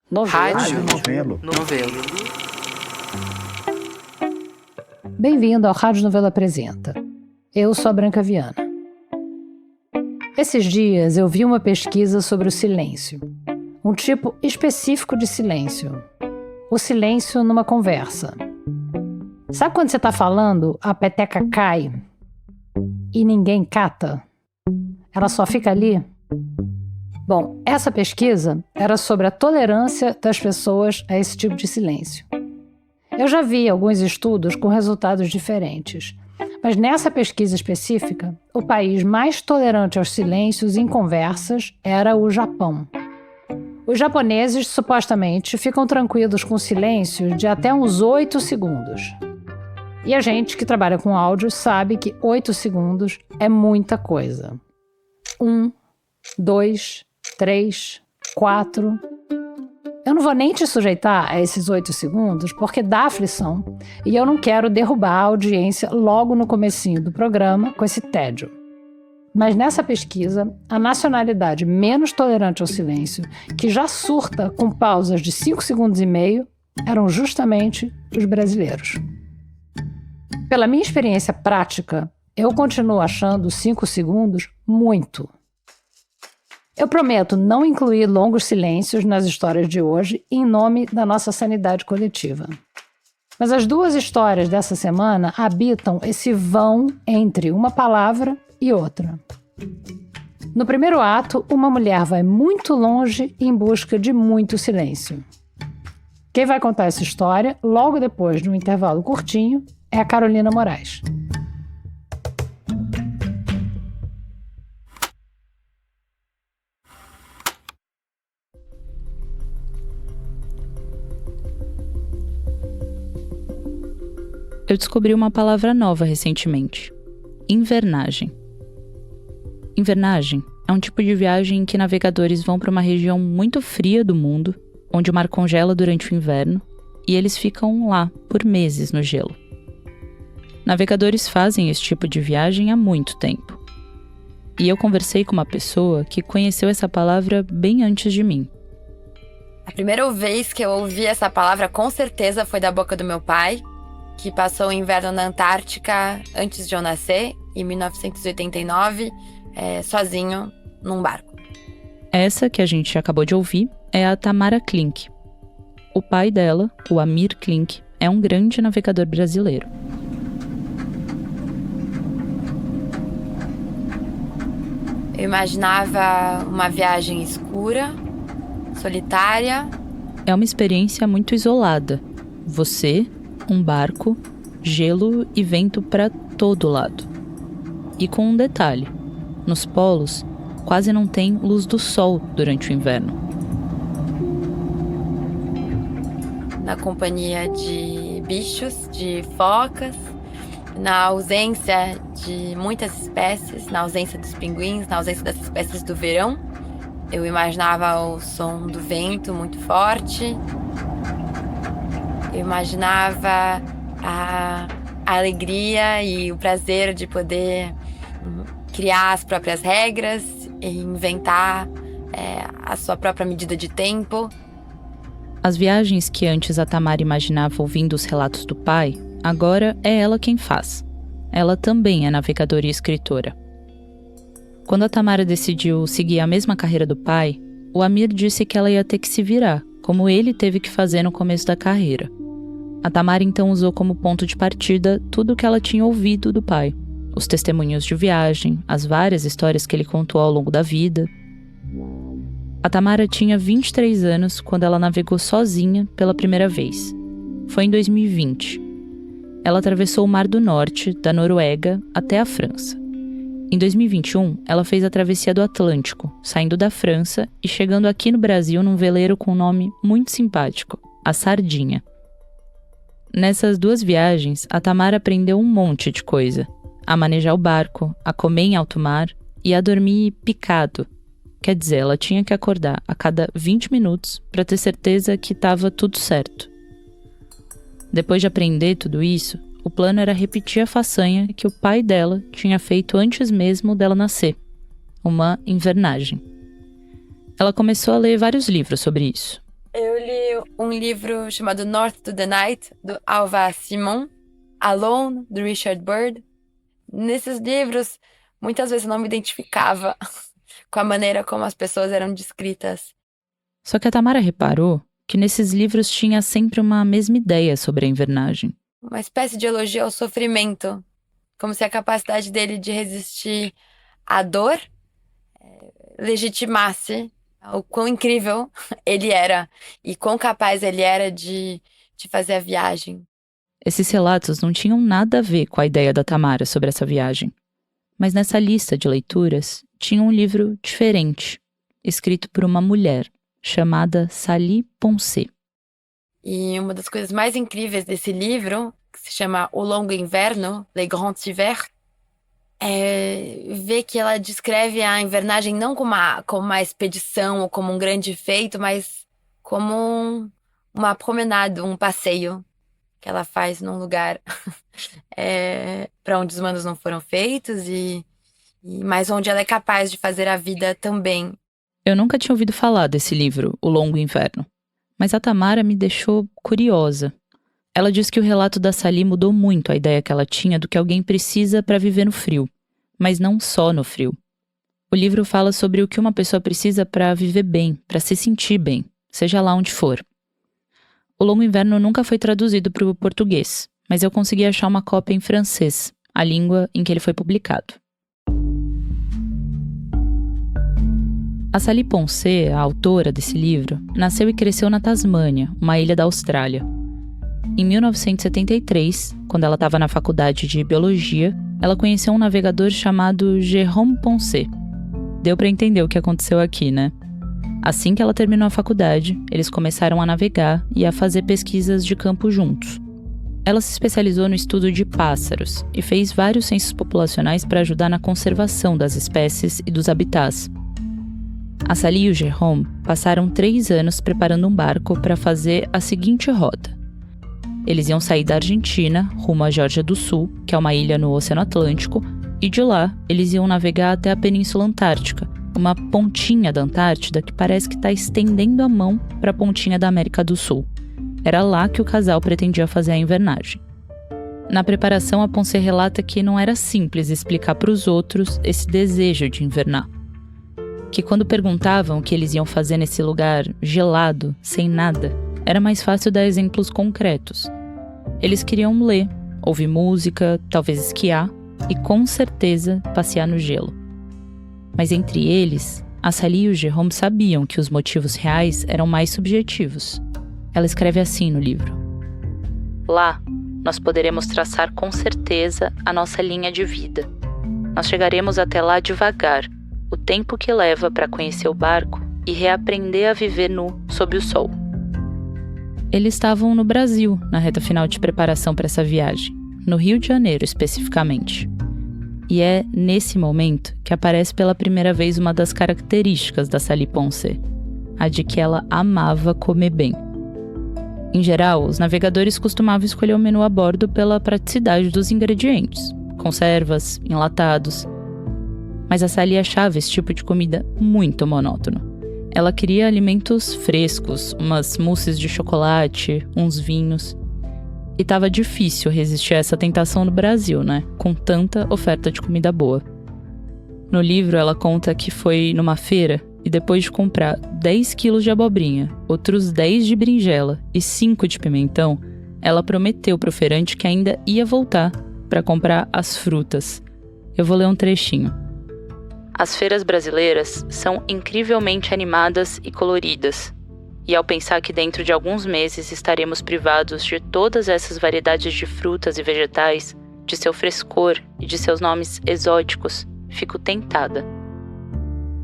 Rádio. Novelo. Bem-vindo ao Rádio Novelo Apresenta. Eu sou a Branca Viana. Esses dias eu vi uma pesquisa sobre o silêncio. Um tipo específico de silêncio. O silêncio numa conversa. Sabe quando você está falando, a peteca cai e ninguém cata? Ela só fica ali? Bom, essa pesquisa era sobre a tolerância das pessoas a esse tipo de silêncio. Eu já vi alguns estudos com resultados diferentes, mas nessa pesquisa específica, o país mais tolerante aos silêncios em conversas era o Japão. Os japoneses, supostamente, ficam tranquilos com silêncio de até uns 8 segundos. E a gente que trabalha com áudio sabe que 8 segundos é muita coisa. 1, 2, 3, 4... Eu não vou nem te sujeitar a esses 8 segundos porque dá aflição e eu não quero derrubar a audiência logo no comecinho do programa com esse tédio. Mas nessa pesquisa, a nacionalidade menos tolerante ao silêncio, que já surta com pausas de 5 segundos e meio, eram justamente os brasileiros. Pela minha experiência prática, eu continuo achando 5 segundos muito. Eu prometo não incluir longos silêncios nas histórias de hoje em nome da nossa sanidade coletiva. Mas as 2 histórias dessa semana habitam esse vão entre uma palavra e outra. No primeiro ato, uma mulher vai muito longe em busca de muito silêncio. Quem vai contar essa história, logo depois de um intervalo curtinho, é a Carolina Moraes. Eu descobri uma palavra nova recentemente: invernagem. Invernagem é um tipo de viagem em que navegadores vão para uma região muito fria do mundo, onde o mar congela durante o inverno, e eles ficam lá por meses no gelo. Navegadores fazem esse tipo de viagem há muito tempo. E eu conversei com uma pessoa que conheceu essa palavra bem antes de mim. A primeira vez que eu ouvi essa palavra, com certeza, foi da boca do meu pai, que passou o inverno na Antártica antes de eu nascer, em 1989, sozinho, num barco. Essa que a gente acabou de ouvir é a Tamara Klink. O pai dela, o Amir Klink, é um grande navegador brasileiro. Eu imaginava uma viagem escura, solitária. É uma experiência muito isolada. Você, um barco, gelo e vento para todo lado. E com um detalhe: nos polos quase não tem luz do sol durante o inverno. Na companhia de bichos, de focas, na ausência de muitas espécies, na ausência dos pinguins, na ausência das espécies do verão. Eu imaginava o som do vento muito forte. Eu imaginava a alegria e o prazer de poder criar as próprias regras e inventar a sua própria medida de tempo. As viagens que antes a Tamara imaginava ouvindo os relatos do pai, agora é ela quem faz. Ela também é navegadora e escritora. Quando a Tamara decidiu seguir a mesma carreira do pai, o Amir disse que ela ia ter que se virar, como ele teve que fazer no começo da carreira. A Tamara então usou como ponto de partida tudo o que ela tinha ouvido do pai. Os testemunhos de viagem, as várias histórias que ele contou ao longo da vida. A Tamara tinha 23 anos quando ela navegou sozinha pela primeira vez. Foi em 2020. Ela atravessou o Mar do Norte, da Noruega, até a França. Em 2021, ela fez a travessia do Atlântico, saindo da França e chegando aqui no Brasil num veleiro com um nome muito simpático, a Sardinha. Nessas 2 viagens, a Tamara aprendeu um monte de coisa. A manejar o barco, a comer em alto mar e a dormir picado. Quer dizer, ela tinha que acordar a cada 20 minutos para ter certeza que estava tudo certo. Depois de aprender tudo isso, o plano era repetir a façanha que o pai dela tinha feito antes mesmo dela nascer, uma invernagem. Ela começou a ler vários livros sobre isso. Eu li um livro chamado North to the Night, do Alva Simon, Alone, do Richard Byrd. Nesses livros, muitas vezes eu não me identificava com a maneira como as pessoas eram descritas. Só que a Tamara reparou que nesses livros tinha sempre uma mesma ideia sobre a invernagem. Uma espécie de elogio ao sofrimento, como se a capacidade dele de resistir à dor legitimasse o quão incrível ele era e quão capaz ele era de fazer a viagem. Esses relatos não tinham nada a ver com a ideia da Tamara sobre essa viagem. Mas nessa lista de leituras tinha um livro diferente, escrito por uma mulher, chamada Sally Poncet. E uma das coisas mais incríveis desse livro, que se chama O Longo Inverno, Les Grands Hivers, é ver que ela descreve a invernagem não como uma expedição ou como um grande feito, mas como uma promenade, um passeio que ela faz num lugar para onde os humanos não foram feitos, mas onde ela é capaz de fazer a vida também. Eu nunca tinha ouvido falar desse livro, O Longo Inverno, mas a Tamara me deixou curiosa. Ela diz que o relato da Sally mudou muito a ideia que ela tinha do que alguém precisa para viver no frio, mas não só no frio. O livro fala sobre o que uma pessoa precisa para viver bem, para se sentir bem, seja lá onde for. O Longo Inverno nunca foi traduzido para o português, mas eu consegui achar uma cópia em francês, a língua em que ele foi publicado. A Sally Poncet, a autora desse livro, nasceu e cresceu na Tasmânia, uma ilha da Austrália. Em 1973, quando ela estava na faculdade de biologia, ela conheceu um navegador chamado Jérôme Poncet. Deu para entender o que aconteceu aqui, né? Assim que ela terminou a faculdade, eles começaram a navegar e a fazer pesquisas de campo juntos. Ela se especializou no estudo de pássaros e fez vários censos populacionais para ajudar na conservação das espécies e dos habitats. A Sally e o Jérôme passaram 3 anos preparando um barco para fazer a seguinte rota. Eles iam sair da Argentina, rumo à Geórgia do Sul, que é uma ilha no Oceano Atlântico, e de lá eles iam navegar até a Península Antártica, uma pontinha da Antártida que parece que está estendendo a mão para a pontinha da América do Sul. Era lá que o casal pretendia fazer a invernagem. Na preparação, a Poncet relata que não era simples explicar para os outros esse desejo de invernar. Que quando perguntavam o que eles iam fazer nesse lugar gelado, sem nada, era mais fácil dar exemplos concretos. Eles queriam ler, ouvir música, talvez esquiar e, com certeza, passear no gelo. Mas entre eles, a Sally e o Jérôme sabiam que os motivos reais eram mais subjetivos. Ela escreve assim no livro: Lá, nós poderemos traçar com certeza a nossa linha de vida. Nós chegaremos até lá devagar, o tempo que leva para conhecer o barco e reaprender a viver nu sob o sol. Eles estavam no Brasil, na reta final de preparação para essa viagem, no Rio de Janeiro especificamente. E é nesse momento que aparece pela primeira vez uma das características da Sally Poncet, a de que ela amava comer bem. Em geral, os navegadores costumavam escolher o menu a bordo pela praticidade dos ingredientes, conservas, enlatados. Mas a Sally achava esse tipo de comida muito monótono. Ela queria alimentos frescos, umas mousses de chocolate, uns vinhos. E estava difícil resistir a essa tentação no Brasil, né? Com tanta oferta de comida boa. No livro, ela conta que foi numa feira e depois de comprar 10 quilos de abobrinha, outros 10 de berinjela e 5 de pimentão, ela prometeu pro feirante que ainda ia voltar para comprar as frutas. Eu vou ler um trechinho. As feiras brasileiras são incrivelmente animadas e coloridas. E ao pensar que dentro de alguns meses estaremos privados de todas essas variedades de frutas e vegetais, de seu frescor e de seus nomes exóticos, fico tentada.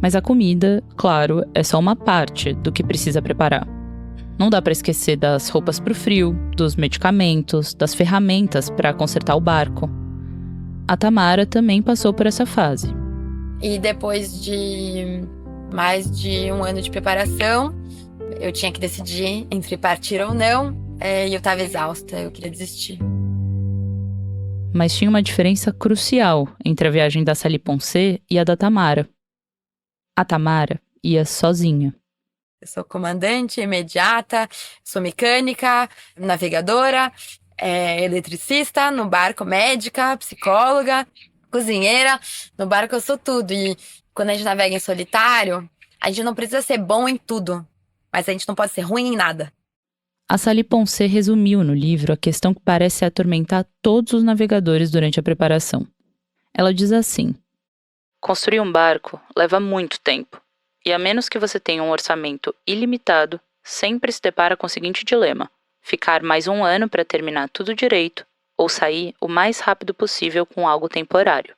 Mas a comida, claro, é só uma parte do que precisa preparar. Não dá para esquecer das roupas para o frio, dos medicamentos, das ferramentas para consertar o barco. A Tamara também passou por essa fase. E depois de mais de 1 ano de preparação, eu tinha que decidir entre partir ou não, e eu estava exausta, eu queria desistir. Mas tinha uma diferença crucial entre a viagem da Sally Poncet e a da Tamara. A Tamara ia sozinha. Eu sou comandante, imediata, sou mecânica, navegadora, eletricista, no barco médica, psicóloga, cozinheira. No barco eu sou tudo. E quando a gente navega em solitário, a gente não precisa ser bom em tudo, mas a gente não pode ser ruim em nada. A Sally Poncet resumiu no livro a questão que parece atormentar todos os navegadores durante a preparação. Ela diz assim: construir um barco leva muito tempo, e a menos que você tenha um orçamento ilimitado, sempre se depara com o seguinte dilema: ficar mais um ano para terminar tudo direito, ou sair o mais rápido possível com algo temporário.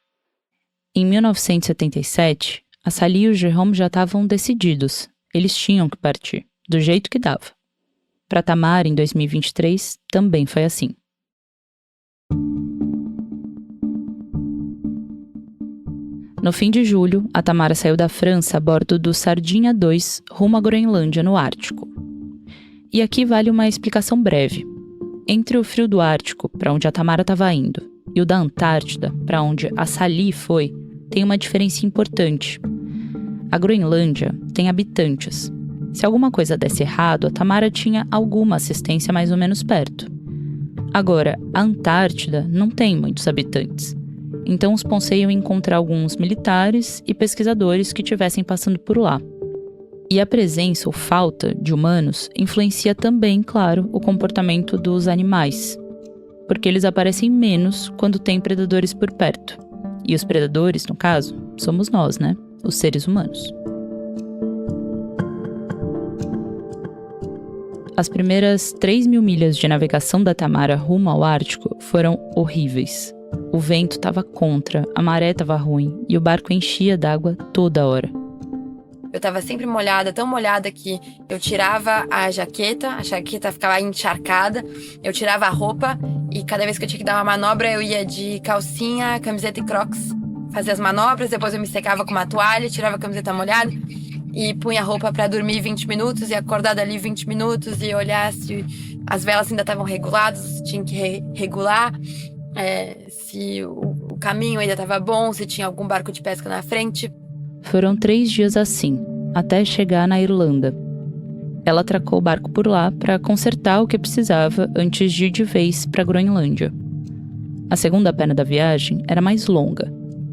Em 1977, a Sally e o Jérôme já estavam decididos. Eles tinham que partir, do jeito que dava. Para Tamara, em 2023, também foi assim. No fim de julho, a Tamara saiu da França a bordo do Sardinha 2 rumo à Groenlândia, no Ártico. E aqui vale uma explicação breve. Entre o frio do Ártico, para onde a Tamara estava indo, e o da Antártida, para onde a Sally foi, tem uma diferença importante. A Groenlândia tem habitantes. Se alguma coisa desse errado, a Tamara tinha alguma assistência mais ou menos perto. Agora, a Antártida não tem muitos habitantes. Então os Poncet iam encontrar alguns militares e pesquisadores que estivessem passando por lá. E a presença ou falta de humanos influencia também, claro, o comportamento dos animais. Porque eles aparecem menos quando tem predadores por perto. E os predadores, no caso, somos nós, né? Os seres humanos. As primeiras 3.000 milhas de navegação da Tamara rumo ao Ártico foram horríveis. O vento estava contra, a maré estava ruim e o barco enchia d'água toda hora. Eu estava sempre molhada, tão molhada que eu tirava a jaqueta ficava encharcada, eu tirava a roupa e cada vez que eu tinha que dar uma manobra eu ia de calcinha, camiseta e crocs fazer as manobras, depois eu me secava com uma toalha, tirava a camiseta molhada e punha a roupa para dormir 20 minutos e acordar dali 20 minutos e olhar se as velas ainda estavam reguladas, tinha que regular, se o caminho ainda estava bom, se tinha algum barco de pesca na frente. Foram 3 dias assim, até chegar na Irlanda. Ela atracou o barco por lá para consertar o que precisava antes de ir de vez para a Groenlândia. A segunda perna da viagem era mais longa,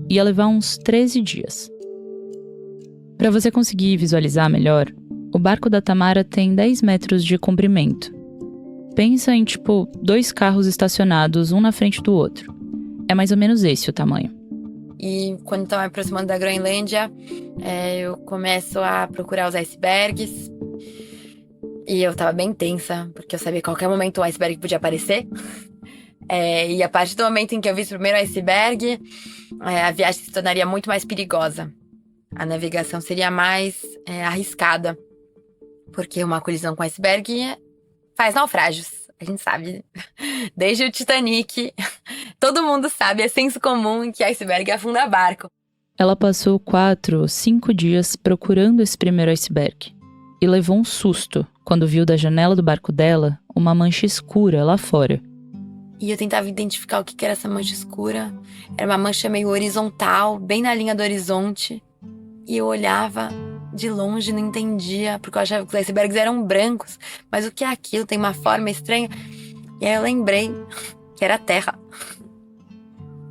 ia levar uns 13 dias. Para você conseguir visualizar melhor, o barco da Tamara tem 10 metros de comprimento. Pensa em 2 carros estacionados um na frente do outro. É mais ou menos esse o tamanho. E quando estava me aproximando da Groenlândia, eu começo a procurar os icebergs. E eu estava bem tensa, porque eu sabia que a qualquer momento um iceberg podia aparecer. E a partir do momento em que eu vi o primeiro iceberg, a viagem se tornaria muito mais perigosa. A navegação seria mais arriscada, porque uma colisão com iceberg faz naufrágios. A gente sabe, desde o Titanic, todo mundo sabe, é senso comum que iceberg afunda barco. Ela passou 4 ou 5 dias procurando esse primeiro iceberg e levou um susto quando viu da janela do barco dela uma mancha escura lá fora. E eu tentava identificar o que era essa mancha escura. Era uma mancha meio horizontal, bem na linha do horizonte. E eu olhava de longe e não entendia, porque eu achava que os icebergs eram brancos. Mas o que é aquilo? Tem uma forma estranha. E aí eu lembrei que era terra.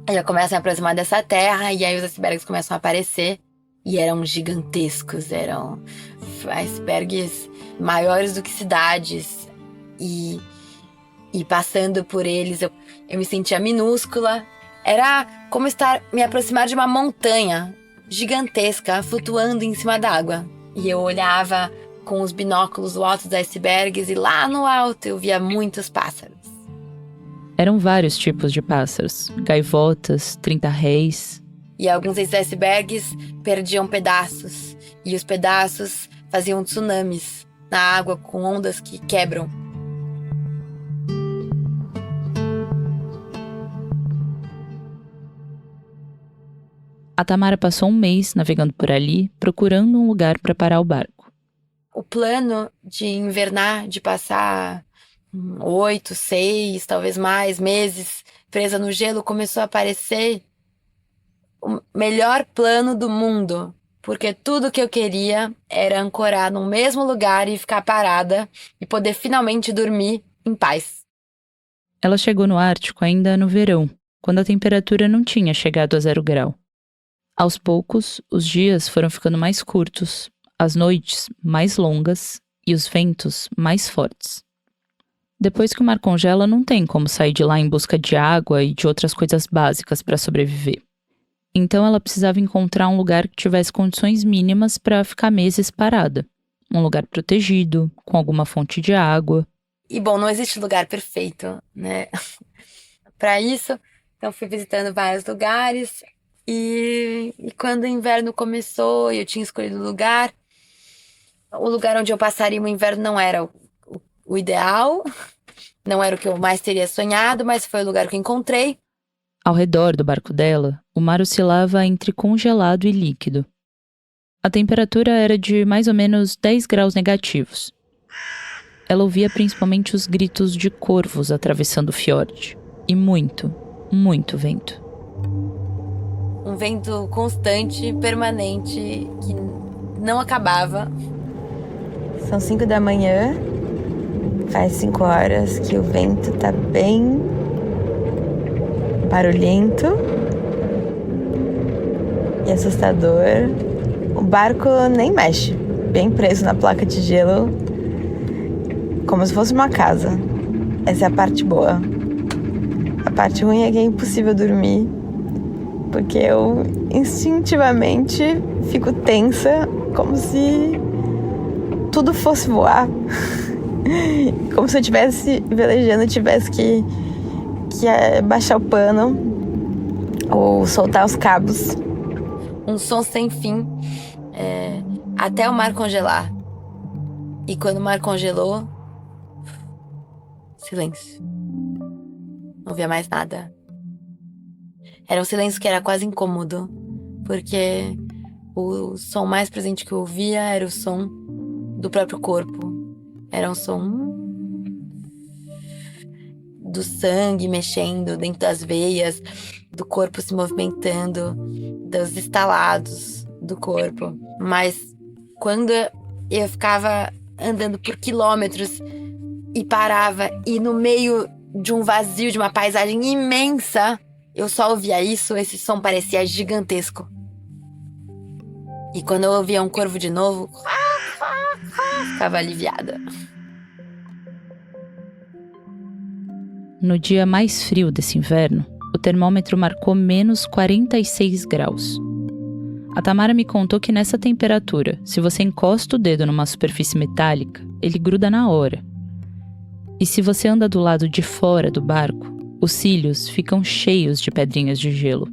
Aí eu começo a me aproximar dessa terra, e aí os icebergs começam a aparecer. E eram gigantescos, eram icebergs maiores do que cidades. E passando por eles, eu me sentia minúscula. Era como me aproximar de uma montanha gigantesca, flutuando em cima d'água. E eu olhava com os binóculos do alto dos icebergs e lá no alto eu via muitos pássaros. Eram vários tipos de pássaros, gaivotas, 30 réis. E alguns desses icebergs perdiam pedaços, e os pedaços faziam tsunamis na água com ondas que quebram. A Tamara passou um mês navegando por ali, procurando um lugar para parar o barco. O plano de invernar, de passar 8, 6, talvez mais meses presa no gelo, começou a parecer o melhor plano do mundo. porque tudo que eu queria era ancorar no mesmo lugar e ficar parada e poder finalmente dormir em paz. Ela chegou no Ártico ainda no verão, quando a temperatura não tinha chegado a 0 grau. Aos poucos, os dias foram ficando mais curtos, as noites mais longas e os ventos mais fortes. Depois que o mar congela, não tem como sair de lá em busca de água e de outras coisas básicas para sobreviver. Então ela precisava encontrar um lugar que tivesse condições mínimas para ficar meses parada. Um lugar protegido, com alguma fonte de água. E bom, não existe lugar perfeito, né? Para isso, então fui visitando vários lugares e quando o inverno começou e eu tinha escolhido o lugar onde eu passaria o inverno não era o ideal, não era o que eu mais teria sonhado, mas foi o lugar que eu encontrei. Ao redor do barco dela, o mar oscilava entre congelado e líquido. A temperatura era de mais ou menos 10 graus negativos. Ela ouvia principalmente os gritos de corvos atravessando o fiord. E muito, muito vento. Um vento constante, permanente, que não acabava. São 5 da manhã, faz 5 horas que o vento tá bem barulhento e assustador. O barco nem mexe, bem preso na placa de gelo, como se fosse uma casa. Essa é a parte boa. A parte ruim é que é impossível dormir, porque eu instintivamente fico tensa, como se tudo fosse voar. Como se eu estivesse velejando e tivesse que baixar o pano ou soltar os cabos. Um som sem fim, até o mar congelar. E quando o mar congelou, silêncio. Não via mais nada. Era um silêncio que era quase incômodo, porque o som mais presente que eu ouvia era o som do próprio corpo. Era um som do sangue mexendo dentro das veias, do corpo se movimentando, dos estalados do corpo. Mas quando eu ficava andando por quilômetros e parava, e no meio de um vazio, de uma paisagem imensa, eu só ouvia isso, esse som parecia gigantesco. E quando eu ouvia um corvo de novo, ficava aliviada. No dia mais frio desse inverno, o termômetro marcou menos 46 graus. A Tamara me contou que nessa temperatura, se você encosta o dedo numa superfície metálica, ele gruda na hora. E se você anda do lado de fora do barco, os cílios ficam cheios de pedrinhas de gelo.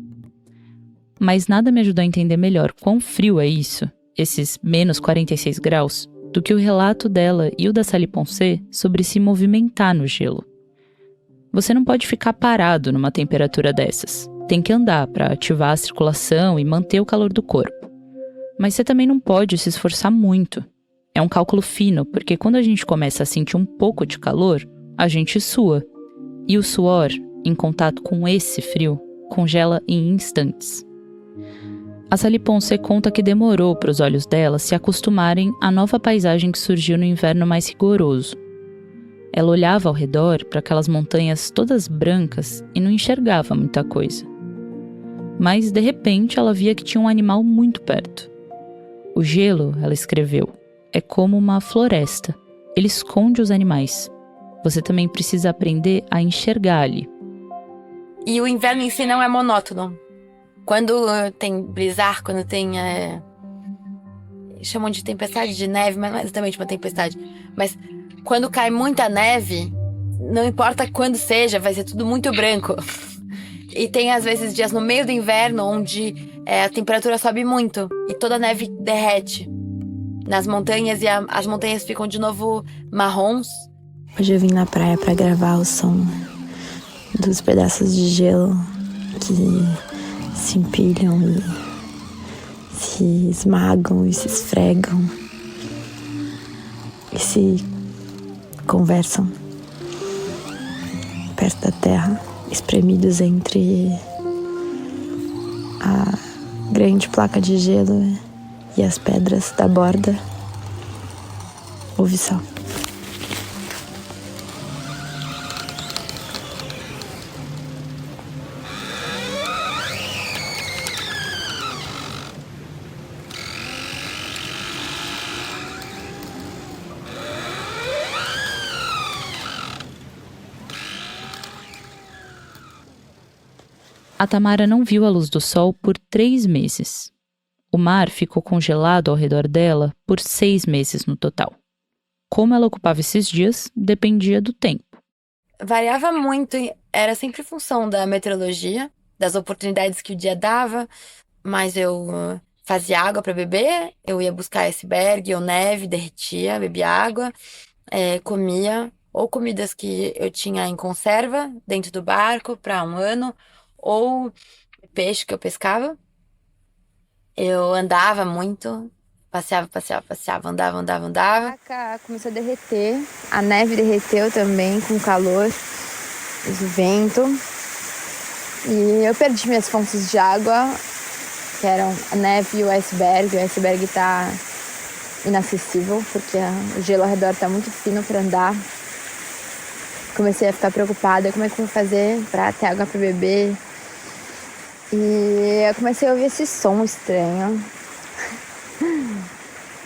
Mas nada me ajudou a entender melhor quão frio é isso, esses menos 46 graus, do que o relato dela e o da Sally Poncet sobre se movimentar no gelo. Você não pode ficar parado numa temperatura dessas. Tem que andar para ativar a circulação e manter o calor do corpo. Mas você também não pode se esforçar muito. É um cálculo fino, porque quando a gente começa a sentir um pouco de calor, a gente sua. E o suor, em contato com esse frio, congela em instantes. A Sally Poncet conta que demorou para os olhos dela se acostumarem à nova paisagem que surgiu no inverno mais rigoroso. Ela olhava ao redor para aquelas montanhas todas brancas e não enxergava muita coisa. Mas, de repente, ela via que tinha um animal muito perto. O gelo, ela escreveu, é como uma floresta. Ele esconde os animais. Você também precisa aprender a enxergar ali. E o inverno em si não é monótono. Quando tem blizzard, quando tem... chamam de tempestade de neve, mas não é exatamente uma tempestade. Mas quando cai muita neve, não importa quando seja, vai ser tudo muito branco. E tem às vezes dias no meio do inverno onde a temperatura sobe muito e toda a neve derrete nas montanhas e as montanhas ficam de novo marrons. Hoje eu vim na praia pra gravar o som dos pedaços de gelo que se empilham e se esmagam e se esfregam e se conversam perto da terra, espremidos entre a grande placa de gelo e as pedras da borda, ouvi só. A Tamara não viu a luz do sol por 3 meses. O mar ficou congelado ao redor dela por 6 meses no total. Como ela ocupava esses dias dependia do tempo. Variava muito, era sempre função da meteorologia, das oportunidades que o dia dava, mas eu fazia água para beber, eu ia buscar iceberg ou neve, derretia, bebia água, comia, ou comidas que eu tinha em conserva dentro do barco para 1 ano, ou peixe que eu pescava. Eu andava muito, passeava, andava. Começou a derreter, a neve derreteu também com o calor, o vento. E eu perdi minhas fontes de água, que eram a neve e o iceberg. O iceberg tá inacessível, porque o gelo ao redor tá muito fino para andar. Comecei a ficar preocupada, como é que eu vou fazer para ter água para beber? E eu comecei a ouvir esse som estranho.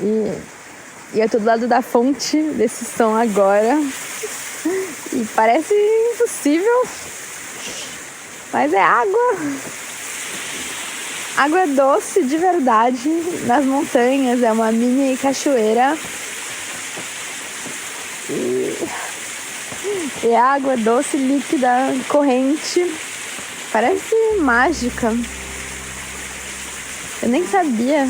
E eu tô do lado da fonte desse som agora. E parece impossível, mas é água. Água doce de verdade nas montanhas. É uma mini cachoeira. E é água doce, líquida, corrente. Parece mágica. Eu nem sabia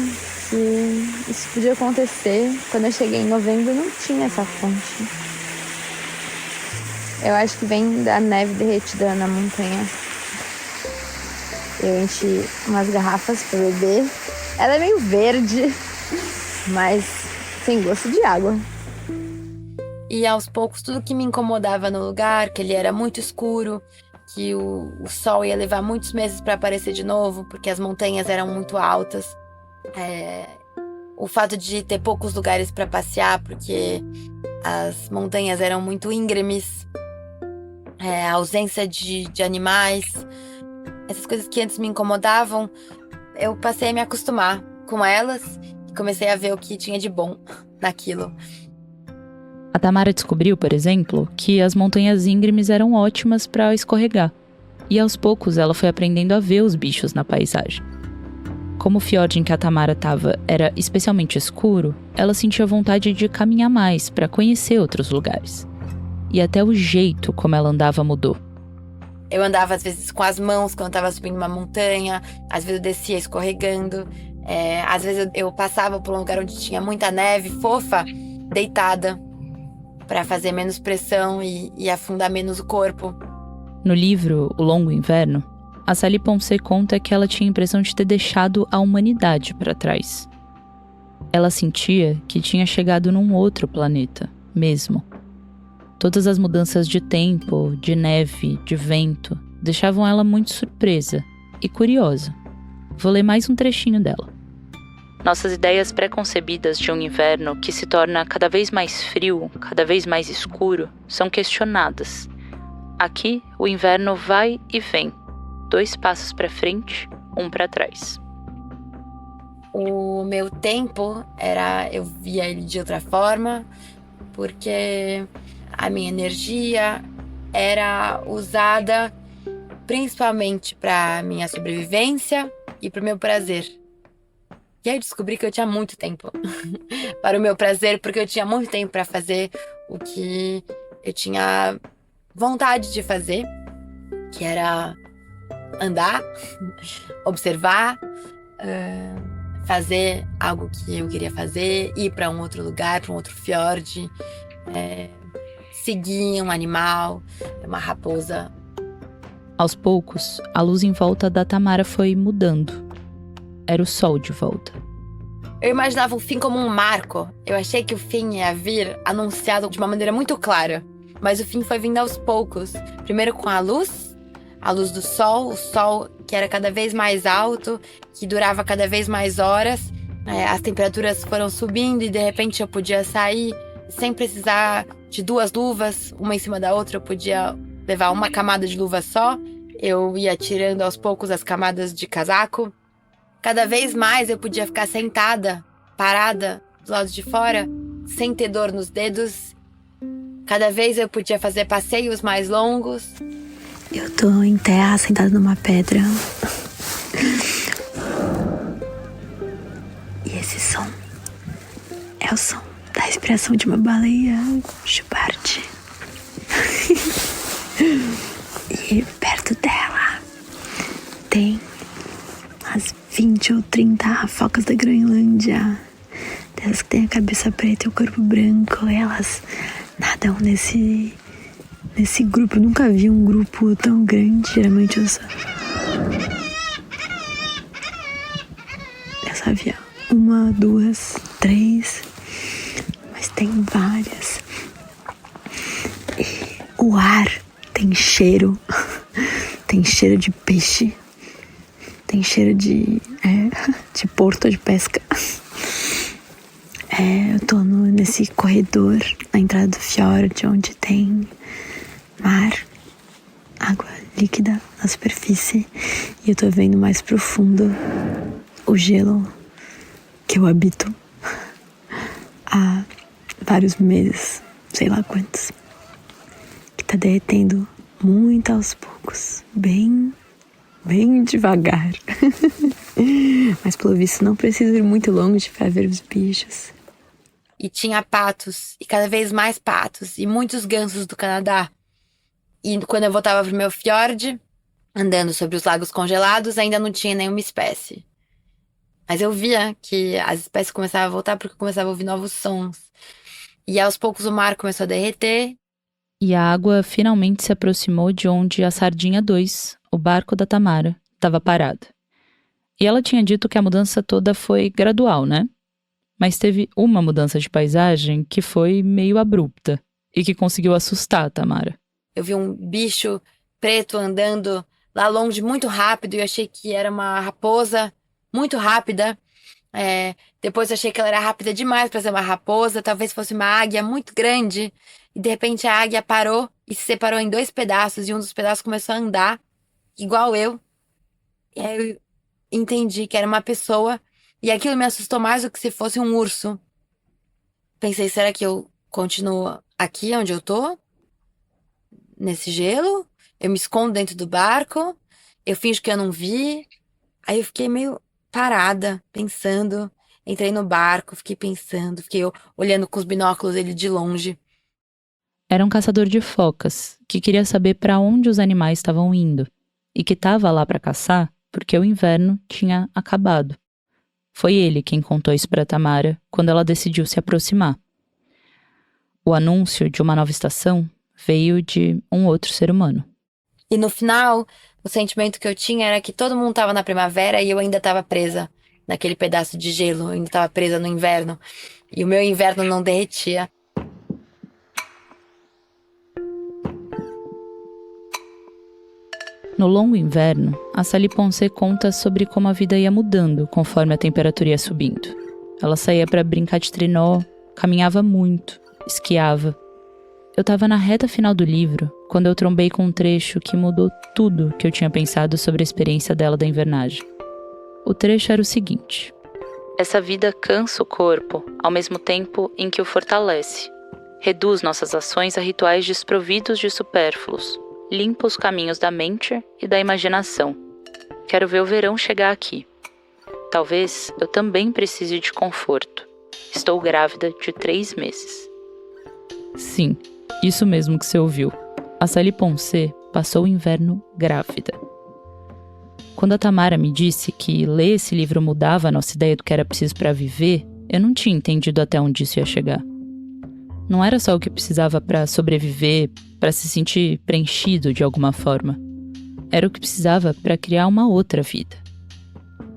que isso podia acontecer. Quando eu cheguei em novembro, não tinha essa fonte. Eu acho que vem da neve derretida na montanha. Eu enchi umas garrafas para beber. Ela é meio verde, mas sem gosto de água. E aos poucos, tudo que me incomodava no lugar, que ele era muito escuro, que o sol ia levar muitos meses para aparecer de novo, porque as montanhas eram muito altas. O fato de ter poucos lugares para passear, porque as montanhas eram muito íngremes. A ausência de animais. Essas coisas que antes me incomodavam, eu passei a me acostumar com elas e comecei a ver o que tinha de bom naquilo. A Tamara descobriu, por exemplo, que as montanhas íngremes eram ótimas para escorregar. E aos poucos ela foi aprendendo a ver os bichos na paisagem. Como o fiord em que a Tamara estava era especialmente escuro, ela sentia vontade de caminhar mais para conhecer outros lugares. E até o jeito como ela andava mudou. Eu andava às vezes com as mãos quando eu estava subindo uma montanha, às vezes eu descia escorregando, às vezes eu passava por um lugar onde tinha muita neve fofa, deitada, para fazer menos pressão e afundar menos o corpo. No livro O Longo Inverno, a Sally Poncet conta que ela tinha a impressão de ter deixado a humanidade para trás. Ela sentia que tinha chegado num outro planeta, mesmo. Todas as mudanças de tempo, de neve, de vento, deixavam ela muito surpresa e curiosa. Vou ler mais um trechinho dela. Nossas ideias pré-concebidas de um inverno que se torna cada vez mais frio, cada vez mais escuro, são questionadas. Aqui, o inverno vai e vem. 2 passos para frente, 1 para trás. O meu tempo eu via ele de outra forma, porque a minha energia era usada principalmente para minha sobrevivência e para o meu prazer. E aí eu descobri que eu tinha muito tempo para o meu prazer, porque eu tinha muito tempo para fazer o que eu tinha vontade de fazer, que era andar, observar, fazer algo que eu queria fazer, ir para um outro lugar, para um outro fiord, seguir um animal, uma raposa. Aos poucos, a luz em volta da Tamara foi mudando. Era o sol de volta. Eu imaginava o fim como um marco. Eu achei que o fim ia vir anunciado de uma maneira muito clara. Mas o fim foi vindo aos poucos. Primeiro com a luz do sol, o sol que era cada vez mais alto, que durava cada vez mais horas. as temperaturas foram subindo e de repente eu podia sair sem precisar de 2 luvas, uma em cima da outra. Eu podia levar uma camada de luva só. Eu ia tirando aos poucos as camadas de casaco. Cada vez mais eu podia ficar sentada, parada, do lado de fora, sem ter dor nos dedos. Cada vez eu podia fazer passeios mais longos. Eu tô em terra, sentada numa pedra. E esse som é o som da respiração de uma baleia jubarte. E perto dela tem umas 20 ou 30 focas da Groenlândia. Delas que têm a cabeça preta e o corpo branco. Elas nadam nesse grupo. Eu nunca vi um grupo tão grande. Geralmente eu só via 1, 2, 3. Mas tem várias. E o ar tem cheiro. Tem cheiro de peixe. Tem cheiro de porto de pesca. Eu tô nesse corredor na entrada do fiord, onde tem mar, água líquida na superfície. E eu tô vendo mais profundo o gelo que eu habito há vários meses, sei lá quantos, que tá derretendo muito aos poucos, bem devagar. Mas pelo visto não preciso ir muito longe para ver os bichos. E tinha patos, e cada vez mais patos, e muitos gansos do Canadá. E quando eu voltava pro meu fiord, andando sobre os lagos congelados, ainda não tinha nenhuma espécie. Mas eu via que as espécies começavam a voltar porque eu começava a ouvir novos sons. E aos poucos o mar começou a derreter. E a água finalmente se aproximou de onde a Sardinha 2, o barco da Tamara, estava parado. E ela tinha dito que a mudança toda foi gradual, né? Mas teve uma mudança de paisagem que foi meio abrupta e que conseguiu assustar a Tamara. Eu vi um bicho preto andando lá longe muito rápido e eu achei que era uma raposa muito rápida. Depois eu achei que ela era rápida demais para ser uma raposa, talvez fosse uma águia muito grande. E de repente a águia parou e se separou em 2 pedaços e um dos pedaços começou a andar igual eu. E aí eu entendi que era uma pessoa. E aquilo me assustou mais do que se fosse um urso. Pensei, será que eu continuo aqui onde eu tô? Nesse gelo? Eu me escondo dentro do barco? Eu finjo que eu não vi? Aí eu fiquei meio parada, pensando. Entrei no barco, fiquei pensando. Fiquei olhando com os binóculos ele de longe. Era um caçador de focas, que queria saber para onde os animais estavam indo. E que estava lá para caçar porque o inverno tinha acabado. Foi ele quem contou isso para Tamara quando ela decidiu se aproximar. O anúncio de uma nova estação veio de um outro ser humano. E no final, o sentimento que eu tinha era que todo mundo estava na primavera e eu ainda estava presa naquele pedaço de gelo. Eu ainda estava presa no inverno. E o meu inverno não derretia. No longo inverno, a Sally Ponce conta sobre como a vida ia mudando conforme a temperatura ia subindo. Ela saía para brincar de trenó, caminhava muito, esquiava. Eu estava na reta final do livro quando eu trombei com um trecho que mudou tudo que eu tinha pensado sobre a experiência dela da invernagem. O trecho era o seguinte: essa vida cansa o corpo, ao mesmo tempo em que o fortalece. Reduz nossas ações a rituais desprovidos de supérfluos. Limpa os caminhos da mente e da imaginação. Quero ver o verão chegar aqui. Talvez eu também precise de conforto. Estou grávida de 3 meses. Sim, isso mesmo que você ouviu. A Sally Ponce passou o inverno grávida. Quando a Tamara me disse que ler esse livro mudava a nossa ideia do que era preciso para viver, eu não tinha entendido até onde isso ia chegar. Não era só o que precisava para sobreviver, para se sentir preenchido de alguma forma. Era o que precisava para criar uma outra vida.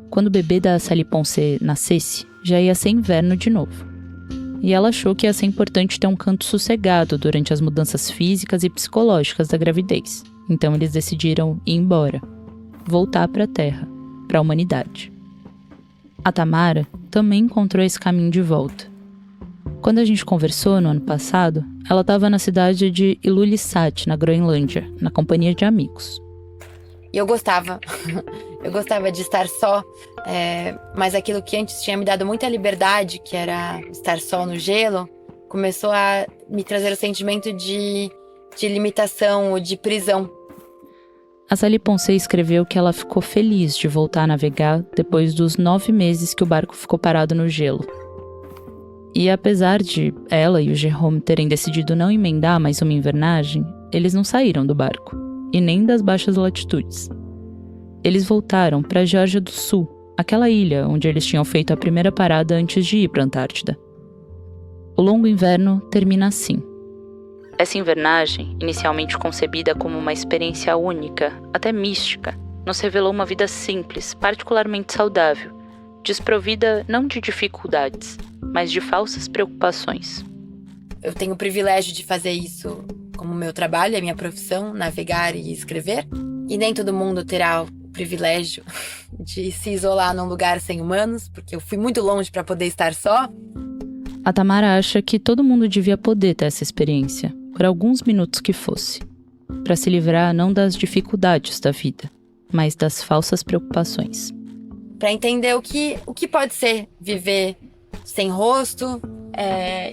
Quando o bebê da Sally Ponce nascesse, já ia ser inverno de novo. E ela achou que ia ser importante ter um canto sossegado durante as mudanças físicas e psicológicas da gravidez. Então eles decidiram ir embora, voltar para a Terra, para a humanidade. A Tamara também encontrou esse caminho de volta. Quando a gente conversou no ano passado, ela estava na cidade de Ilulissat, na Groenlândia, na companhia de amigos. E eu gostava. Eu gostava de estar só, mas aquilo que antes tinha me dado muita liberdade, que era estar só no gelo, começou a me trazer o sentimento de limitação ou de prisão. A Sally Ponce escreveu que ela ficou feliz de voltar a navegar depois dos 9 meses que o barco ficou parado no gelo. E apesar de ela e o Jerome terem decidido não emendar mais uma invernagem, eles não saíram do barco, e nem das baixas latitudes. Eles voltaram para a Geórgia do Sul, aquela ilha onde eles tinham feito a primeira parada antes de ir para a Antártida. O longo inverno termina assim. Essa invernagem, inicialmente concebida como uma experiência única, até mística, nos revelou uma vida simples, particularmente saudável, desprovida não de dificuldades, mas de falsas preocupações. Eu tenho o privilégio de fazer isso como meu trabalho, é minha profissão, navegar e escrever. E nem todo mundo terá o privilégio de se isolar num lugar sem humanos, porque eu fui muito longe para poder estar só. A Tamara acha que todo mundo devia poder ter essa experiência, por alguns minutos que fosse, para se livrar não das dificuldades da vida, mas das falsas preocupações. Para entender o que pode ser viver sem rosto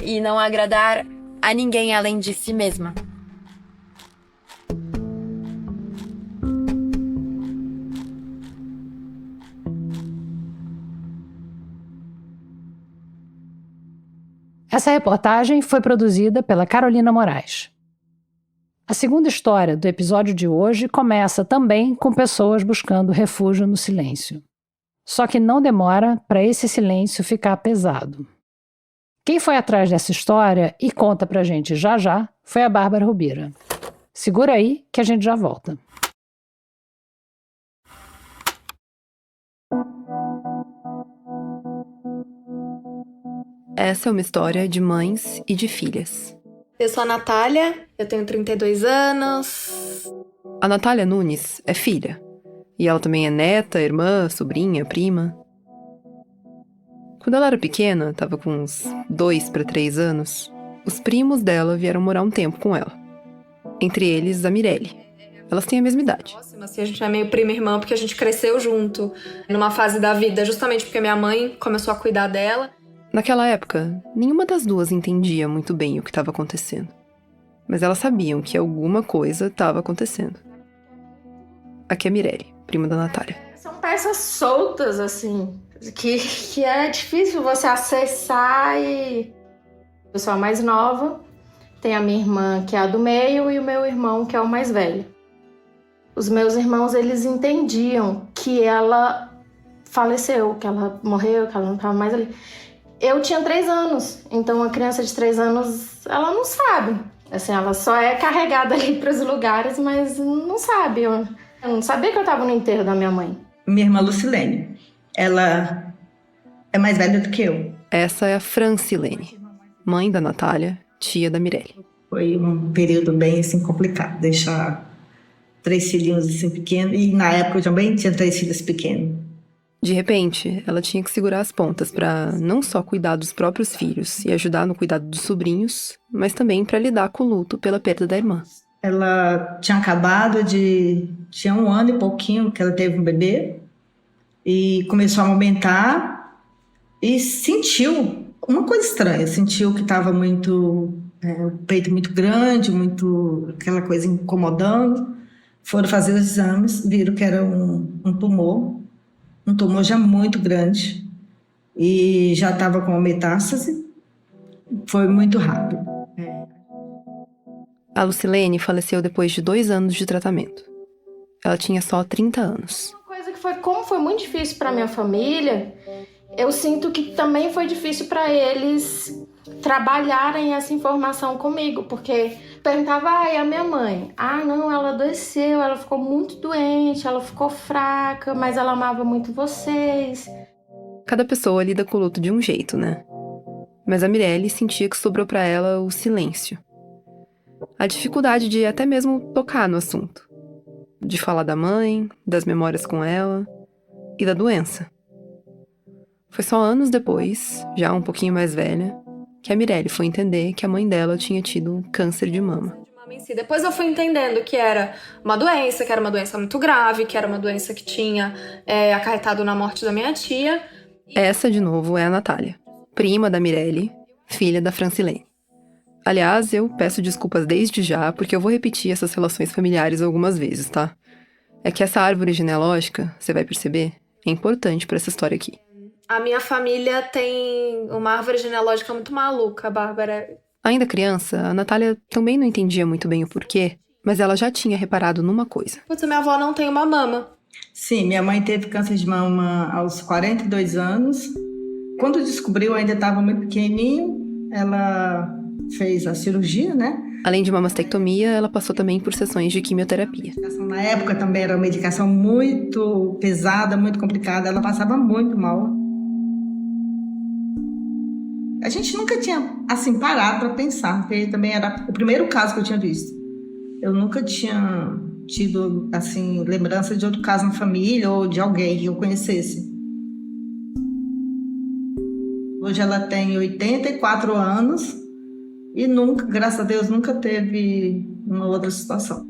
e não agradar a ninguém além de si mesma. Essa reportagem foi produzida pela Carolina Moraes. A segunda história do episódio de hoje começa também com pessoas buscando refúgio no silêncio. Só que não demora para esse silêncio ficar pesado. Quem foi atrás dessa história e conta pra gente já já foi a Bárbara Rubira. Segura aí que a gente já volta. Essa é uma história de mães e de filhas. Eu sou a Natália, eu tenho 32 anos. A Natália Nunes é filha. E ela também é neta, irmã, sobrinha, prima. Quando ela era pequena, estava com uns 2 para 3 anos, os primos dela vieram morar um tempo com ela. Entre eles, a Mirelle. Elas têm a mesma idade. Nossa, assim, a gente é meio prima e irmã porque a gente cresceu junto numa fase da vida, justamente porque minha mãe começou a cuidar dela. Naquela época, nenhuma das duas entendia muito bem o que estava acontecendo. Mas elas sabiam que alguma coisa estava acontecendo. Aqui é a Mirelle, prima da Natália. São peças soltas, assim, que é difícil você acessar e... Eu sou a mais nova, tem a minha irmã, que é a do meio, e o meu irmão, que é o mais velho. Os meus irmãos, eles entendiam que ela faleceu, que ela morreu, que ela não estava mais ali. Eu tinha 3 anos, então uma criança de 3 anos, ela não sabe. Assim, ela só é carregada ali para os lugares, mas não sabe. Eu não sabia que eu estava no enterro da minha mãe. Minha irmã Lucilene, ela é mais velha do que eu. Essa é a Francilene, mãe da Natália, tia da Mirelle. Foi um período bem assim, complicado, deixar 3 filhinhos assim, pequenos, e na época eu também tinha 3 filhos pequenos. De repente, ela tinha que segurar as pontas para não só cuidar dos próprios filhos e ajudar no cuidado dos sobrinhos, mas também para lidar com o luto pela perda da irmã. Ela tinha acabado tinha 1 ano e pouquinho que ela teve um bebê e começou a amamentar e sentiu uma coisa estranha, sentiu que estava muito, o peito muito grande, muito aquela coisa incomodando. Foram fazer os exames, viram que era um tumor já muito grande e já estava com uma metástase. Foi muito rápido. A Lucilene faleceu depois de 2 anos de tratamento. Ela tinha só 30 anos. Uma coisa que como foi muito difícil para minha família, eu sinto que também foi difícil para eles trabalharem essa informação comigo, porque perguntava, e a minha mãe? Não, ela adoeceu, ela ficou muito doente, ela ficou fraca, mas ela amava muito vocês. Cada pessoa lida com o luto de um jeito, né? Mas a Mirelle sentia que sobrou pra ela o silêncio. A dificuldade de até mesmo tocar no assunto. De falar da mãe, das memórias com ela e da doença. Foi só anos depois, já um pouquinho mais velha, que a Mirelle foi entender que a mãe dela tinha tido câncer de mama. Depois eu fui entendendo que era uma doença muito grave, que era uma doença que tinha acarretado na morte da minha tia. Essa, de novo, é a Natália, prima da Mirelle, filha da Francilene. Aliás, eu peço desculpas desde já, porque eu vou repetir essas relações familiares algumas vezes, tá? É que essa árvore genealógica, você vai perceber, é importante pra essa história aqui. A minha família tem uma árvore genealógica muito maluca, Bárbara. Ainda criança, a Natália também não entendia muito bem o porquê, mas ela já tinha reparado numa coisa. Putz, minha avó não tem uma mama. Sim, minha mãe teve câncer de mama aos 42 anos. Quando descobriu, ainda estava muito pequenininho. Ela fez a cirurgia, né? Além de uma mastectomia, ela passou também por sessões de quimioterapia. Na época também era uma medicação muito pesada, muito complicada. Ela passava muito mal. A gente nunca tinha, assim, parado para pensar, porque também era o primeiro caso que eu tinha visto. Eu nunca tinha tido, assim, lembrança de outro caso na família ou de alguém que eu conhecesse. Hoje ela tem 84 anos e nunca, graças a Deus, nunca teve uma outra situação.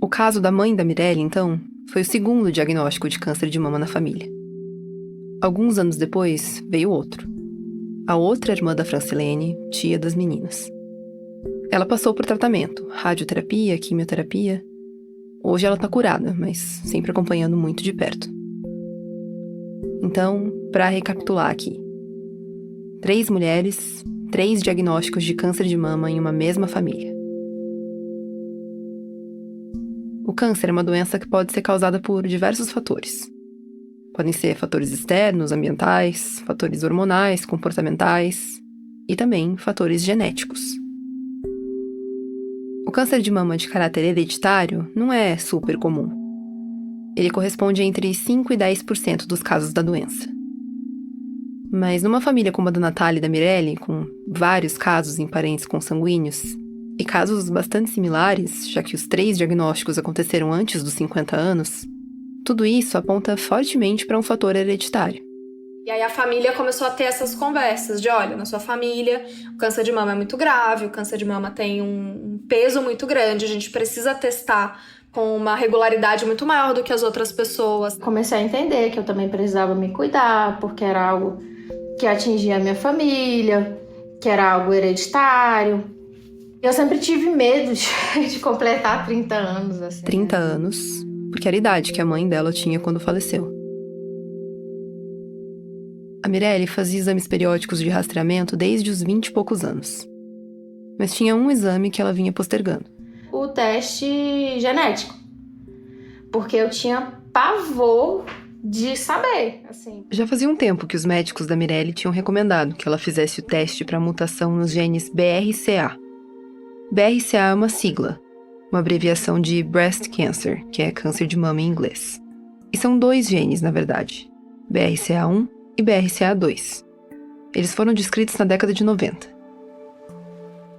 O caso da mãe da Mirelle, então, foi o segundo diagnóstico de câncer de mama na família. Alguns anos depois, veio outro. A outra irmã da Francilene, tia das meninas. Ela passou por tratamento, radioterapia, quimioterapia. Hoje ela tá curada, mas sempre acompanhando muito de perto. Então, para recapitular aqui. 3 mulheres, 3 diagnósticos de câncer de mama em uma mesma família. O câncer é uma doença que pode ser causada por diversos fatores. Podem ser fatores externos, ambientais, fatores hormonais, comportamentais e também fatores genéticos. O câncer de mama de caráter hereditário não é super comum. Ele corresponde a entre 5% e 10% dos casos da doença. Mas numa família como a da Natália e da Mirelle, com vários casos em parentes consanguíneos, e casos bastante similares, já que os 3 diagnósticos aconteceram antes dos 50 anos, tudo isso aponta fortemente para um fator hereditário. E aí a família começou a ter essas conversas de, olha, na sua família o câncer de mama é muito grave, o câncer de mama tem um peso muito grande, a gente precisa testar com uma regularidade muito maior do que as outras pessoas. Comecei a entender que eu também precisava me cuidar, porque era algo que atingia a minha família, que era algo hereditário. Eu sempre tive medo de completar 30 anos. Assim. 30 anos, porque era a idade que a mãe dela tinha quando faleceu. A Mirelle fazia exames periódicos de rastreamento desde os 20 e poucos anos. Mas tinha um exame que ela vinha postergando. O teste genético. Porque eu tinha pavor de saber, assim. Já fazia um tempo que os médicos da Mirelle tinham recomendado que ela fizesse o teste para mutação nos genes BRCA. BRCA é uma sigla, uma abreviação de Breast Cancer, que é câncer de mama em inglês. E são 2 genes, na verdade, BRCA1 e BRCA2. Eles foram descritos na década de 90.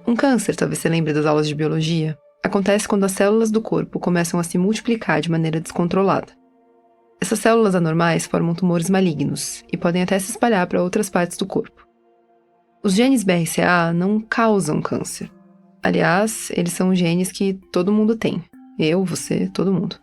Um câncer, talvez você lembre das aulas de biologia, acontece quando as células do corpo começam a se multiplicar de maneira descontrolada. Essas células anormais formam tumores malignos e podem até se espalhar para outras partes do corpo. Os genes BRCA não causam câncer. Aliás, eles são genes que todo mundo tem. Eu, você, todo mundo.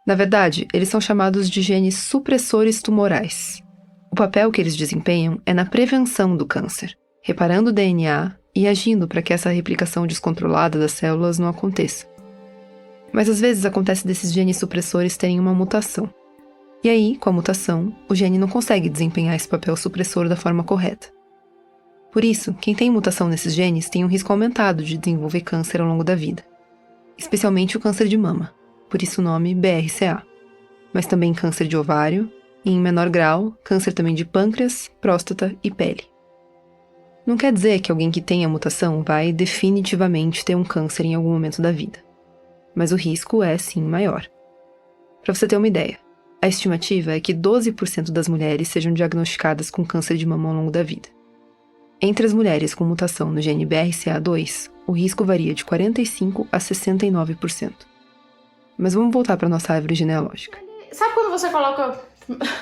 Na verdade, eles são chamados de genes supressores tumorais. O papel que eles desempenham é na prevenção do câncer, reparando o DNA e agindo para que essa replicação descontrolada das células não aconteça. Mas às vezes acontece desses genes supressores terem uma mutação. E aí, com a mutação, o gene não consegue desempenhar esse papel supressor da forma correta. Por isso, quem tem mutação nesses genes tem um risco aumentado de desenvolver câncer ao longo da vida. Especialmente o câncer de mama, por isso o nome BRCA. Mas também câncer de ovário e, em menor grau, câncer também de pâncreas, próstata e pele. Não quer dizer que alguém que tenha mutação vai definitivamente ter um câncer em algum momento da vida. Mas o risco é, sim, maior. Para você ter uma ideia, a estimativa é que 12% das mulheres sejam diagnosticadas com câncer de mama ao longo da vida. Entre as mulheres com mutação no gene BRCA2, o risco varia de 45% a 69%. Mas vamos voltar para nossa árvore genealógica. Sabe quando você coloca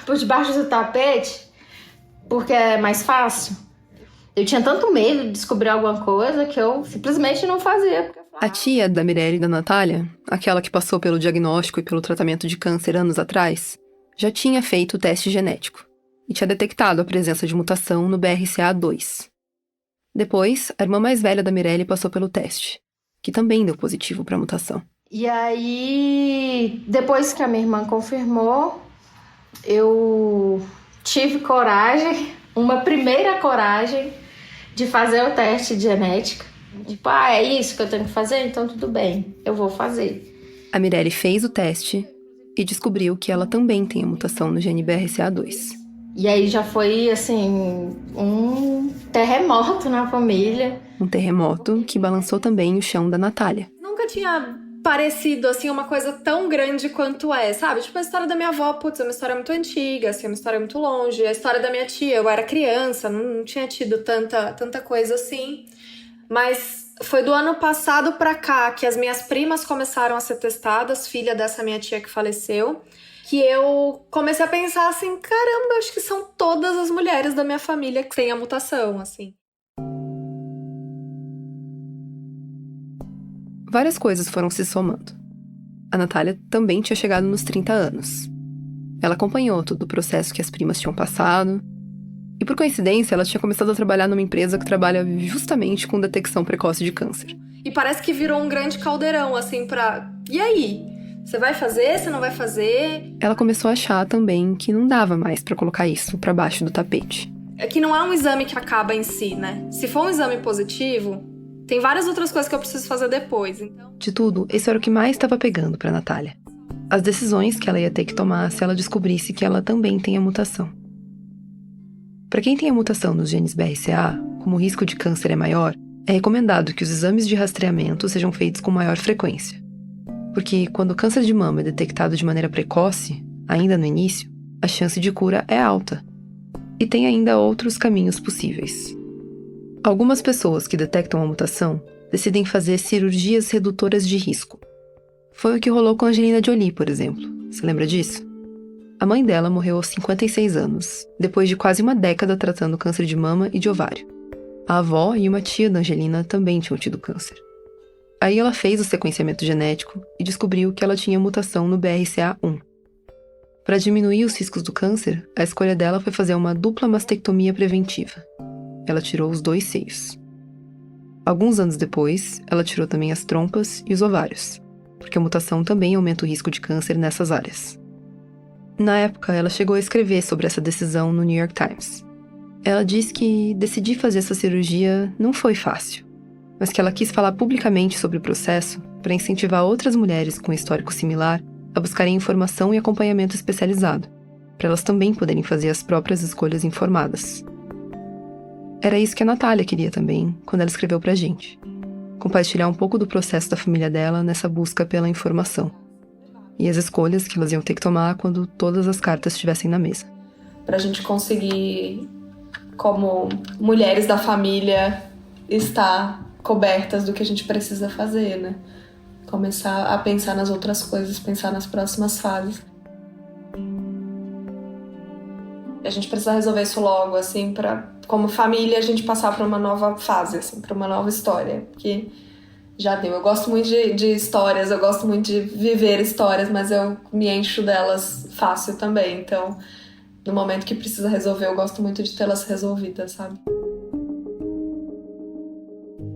por debaixo do tapete, porque é mais fácil. Eu tinha tanto medo de descobrir alguma coisa que eu simplesmente não fazia. A tia da Mirelle e da Natália, aquela que passou pelo diagnóstico e pelo tratamento de câncer anos atrás, já tinha feito o teste genético e tinha detectado a presença de mutação no BRCA2. Depois, a irmã mais velha da Mirelle passou pelo teste, que também deu positivo para a mutação. E aí, depois que a minha irmã confirmou, eu tive coragem, uma primeira coragem, de fazer o teste de genética. Tipo, é isso que eu tenho que fazer? Então tudo bem, eu vou fazer. A Mirelle fez o teste e descobriu que ela também tem a mutação no gene BRCA2. E aí já foi, assim, um terremoto na família. Um terremoto que balançou também o chão da Natália. Nunca tinha parecido, assim, uma coisa tão grande quanto é, sabe? Tipo, a história da minha avó, putz, é uma história muito antiga, assim, é uma história muito longe. A história da minha tia, eu era criança, não tinha tido tanta coisa assim. Mas foi do ano passado pra cá que as minhas primas começaram a ser testadas, filha dessa minha tia que faleceu, que eu comecei a pensar assim, caramba, acho que são todas as mulheres da minha família que têm a mutação, assim. Várias coisas foram se somando. A Natália também tinha chegado nos 30 anos. Ela acompanhou todo o processo que as primas tinham passado. E por coincidência, ela tinha começado a trabalhar numa empresa que trabalha justamente com detecção precoce de câncer. E parece que virou um grande caldeirão, assim, e aí? Você vai fazer? Você não vai fazer? Ela começou a achar também que não dava mais pra colocar isso pra baixo do tapete. É que não é um exame que acaba em si, né? Se for um exame positivo, tem várias outras coisas que eu preciso fazer depois, então... De tudo, esse era o que mais estava pegando pra Natália. As decisões que ela ia ter que tomar se ela descobrisse que ela também tem a mutação. Para quem tem a mutação nos genes BRCA, como o risco de câncer é maior, é recomendado que os exames de rastreamento sejam feitos com maior frequência. Porque quando o câncer de mama é detectado de maneira precoce, ainda no início, a chance de cura é alta. E tem ainda outros caminhos possíveis. Algumas pessoas que detectam a mutação decidem fazer cirurgias redutoras de risco. Foi o que rolou com a Angelina Jolie, por exemplo. Você lembra disso? A mãe dela morreu aos 56 anos, depois de quase uma década tratando câncer de mama e de ovário. A avó e uma tia da Angelina também tinham tido câncer. Aí ela fez o sequenciamento genético e descobriu que ela tinha mutação no BRCA1. Para diminuir os riscos do câncer, a escolha dela foi fazer uma dupla mastectomia preventiva. Ela tirou os 2 seios. Alguns anos depois, ela tirou também as trompas e os ovários, porque a mutação também aumenta o risco de câncer nessas áreas. Na época, ela chegou a escrever sobre essa decisão no New York Times. Ela diz que decidir fazer essa cirurgia não foi fácil, mas que ela quis falar publicamente sobre o processo para incentivar outras mulheres com um histórico similar a buscarem informação e acompanhamento especializado, para elas também poderem fazer as próprias escolhas informadas. Era isso que a Natália queria também, quando ela escreveu pra gente. Compartilhar um pouco do processo da família dela nessa busca pela informação. E as escolhas que elas iam ter que tomar quando todas as cartas estivessem na mesa. Pra gente conseguir, como mulheres da família, estar cobertas do que a gente precisa fazer, né? Começar a pensar nas outras coisas, pensar nas próximas fases. A gente precisa resolver isso logo, assim, pra, como família, a gente passar pra uma nova fase, assim, pra uma nova história. Porque já deu. Eu gosto muito de histórias, eu gosto muito de viver histórias, mas eu me encho delas fácil também. Então, no momento que precisa resolver, eu gosto muito de tê-las resolvidas, sabe?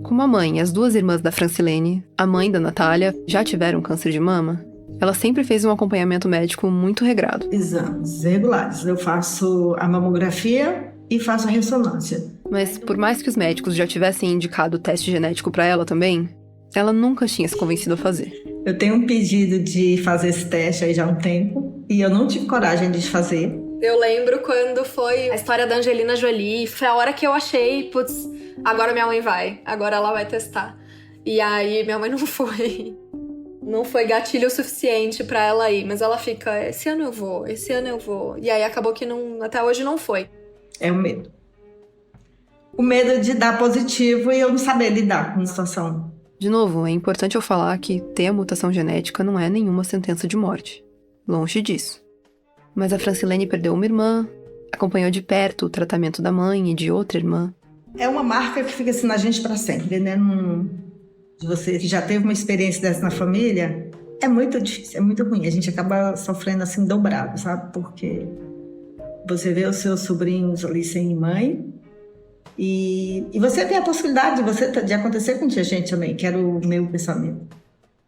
Como a mãe e as 2 irmãs da Francilene, a mãe da Natália, já tiveram câncer de mama, ela sempre fez um acompanhamento médico muito regrado. Exames regulares. Eu faço a mamografia e faço a ressonância. Mas por mais que os médicos já tivessem indicado o teste genético para ela também, ela nunca tinha se convencido a fazer. Eu tenho um pedido de fazer esse teste aí já há um tempo e eu não tive coragem de fazer. Eu lembro quando foi a história da Angelina Jolie, foi a hora que eu achei, putz, agora minha mãe vai, agora ela vai testar. E aí minha mãe não foi. Não foi gatilho o suficiente pra ela ir, mas ela fica, esse ano eu vou. E aí acabou que não, até hoje não foi. É o medo. O medo de dar positivo e eu não saber lidar com a situação. De novo, é importante eu falar que ter a mutação genética não é nenhuma sentença de morte. Longe disso. Mas a Francilene perdeu uma irmã, acompanhou de perto o tratamento da mãe e de outra irmã. É uma marca que fica assim na gente para sempre, né? De você que já teve uma experiência dessa na família, é muito difícil, é muito ruim. A gente acaba sofrendo assim dobrado, sabe? Porque você vê os seus sobrinhos ali sem mãe e você tem a possibilidade de acontecer com a gente também, que era o meu pensamento.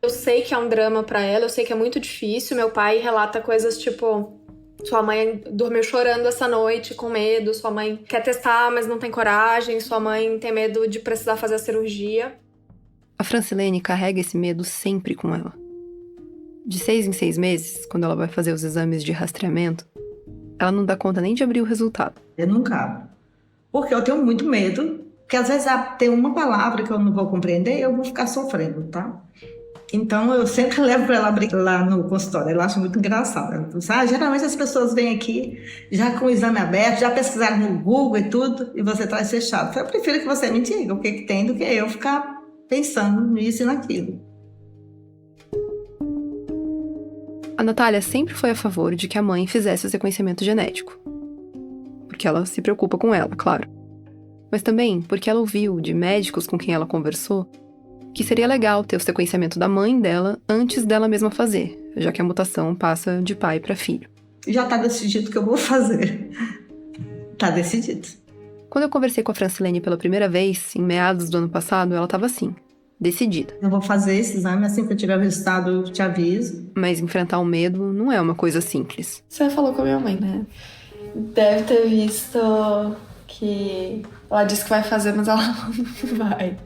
Eu sei que é um drama pra ela, eu sei que é muito difícil. Meu pai relata coisas tipo: sua mãe dormiu chorando essa noite com medo, sua mãe quer testar, mas não tem coragem, sua mãe tem medo de precisar fazer a cirurgia. A Francilene carrega esse medo sempre com ela. De 6 em 6 meses, quando ela vai fazer os exames de rastreamento, ela não dá conta nem de abrir o resultado. Eu nunca abro. Porque eu tenho muito medo, porque às vezes tem uma palavra que eu não vou compreender e eu vou ficar sofrendo, tá? Então eu sempre levo para ela lá no consultório. Ela acha muito engraçado. Ela fala, geralmente as pessoas vêm aqui já com o exame aberto, já pesquisaram no Google e tudo, e você traz fechado. Eu prefiro que você me diga o que tem do que eu ficar pensando nisso e naquilo. A Natália sempre foi a favor de que a mãe fizesse o sequenciamento genético. Porque ela se preocupa com ela, claro. Mas também porque ela ouviu de médicos com quem ela conversou que seria legal ter o sequenciamento da mãe dela antes dela mesma fazer, já que a mutação passa de pai para filho. Já tá decidido que eu vou fazer. Tá decidido. Quando eu conversei com a Francilene pela primeira vez, em meados do ano passado, ela estava assim, decidida. Eu vou fazer esse exame, assim que eu tiver o resultado eu te aviso. Mas enfrentar o medo não é uma coisa simples. Você falou com a minha mãe, né? Deve ter visto que ela disse que vai fazer, mas ela não vai.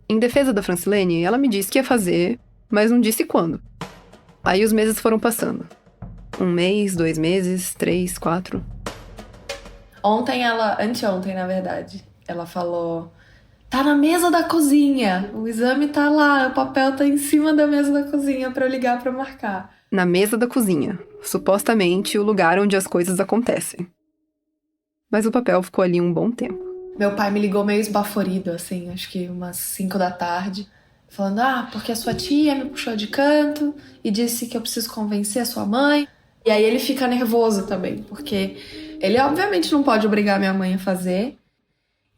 Em defesa da Francilene, ela me disse que ia fazer, mas não disse quando. Aí os meses foram passando. 1 mês, 2 meses, 3, 4... Anteontem, na verdade, ela falou: tá na mesa da cozinha, o exame tá lá, o papel tá em cima da mesa da cozinha pra eu ligar pra marcar. Na mesa da cozinha, supostamente o lugar onde as coisas acontecem. Mas o papel ficou ali um bom tempo. Meu pai me ligou meio esbaforido, assim, acho que umas 5 da tarde, falando: porque a sua tia me puxou de canto e disse que eu preciso convencer a sua mãe. E aí ele fica nervoso também, porque ele obviamente não pode obrigar a minha mãe a fazer.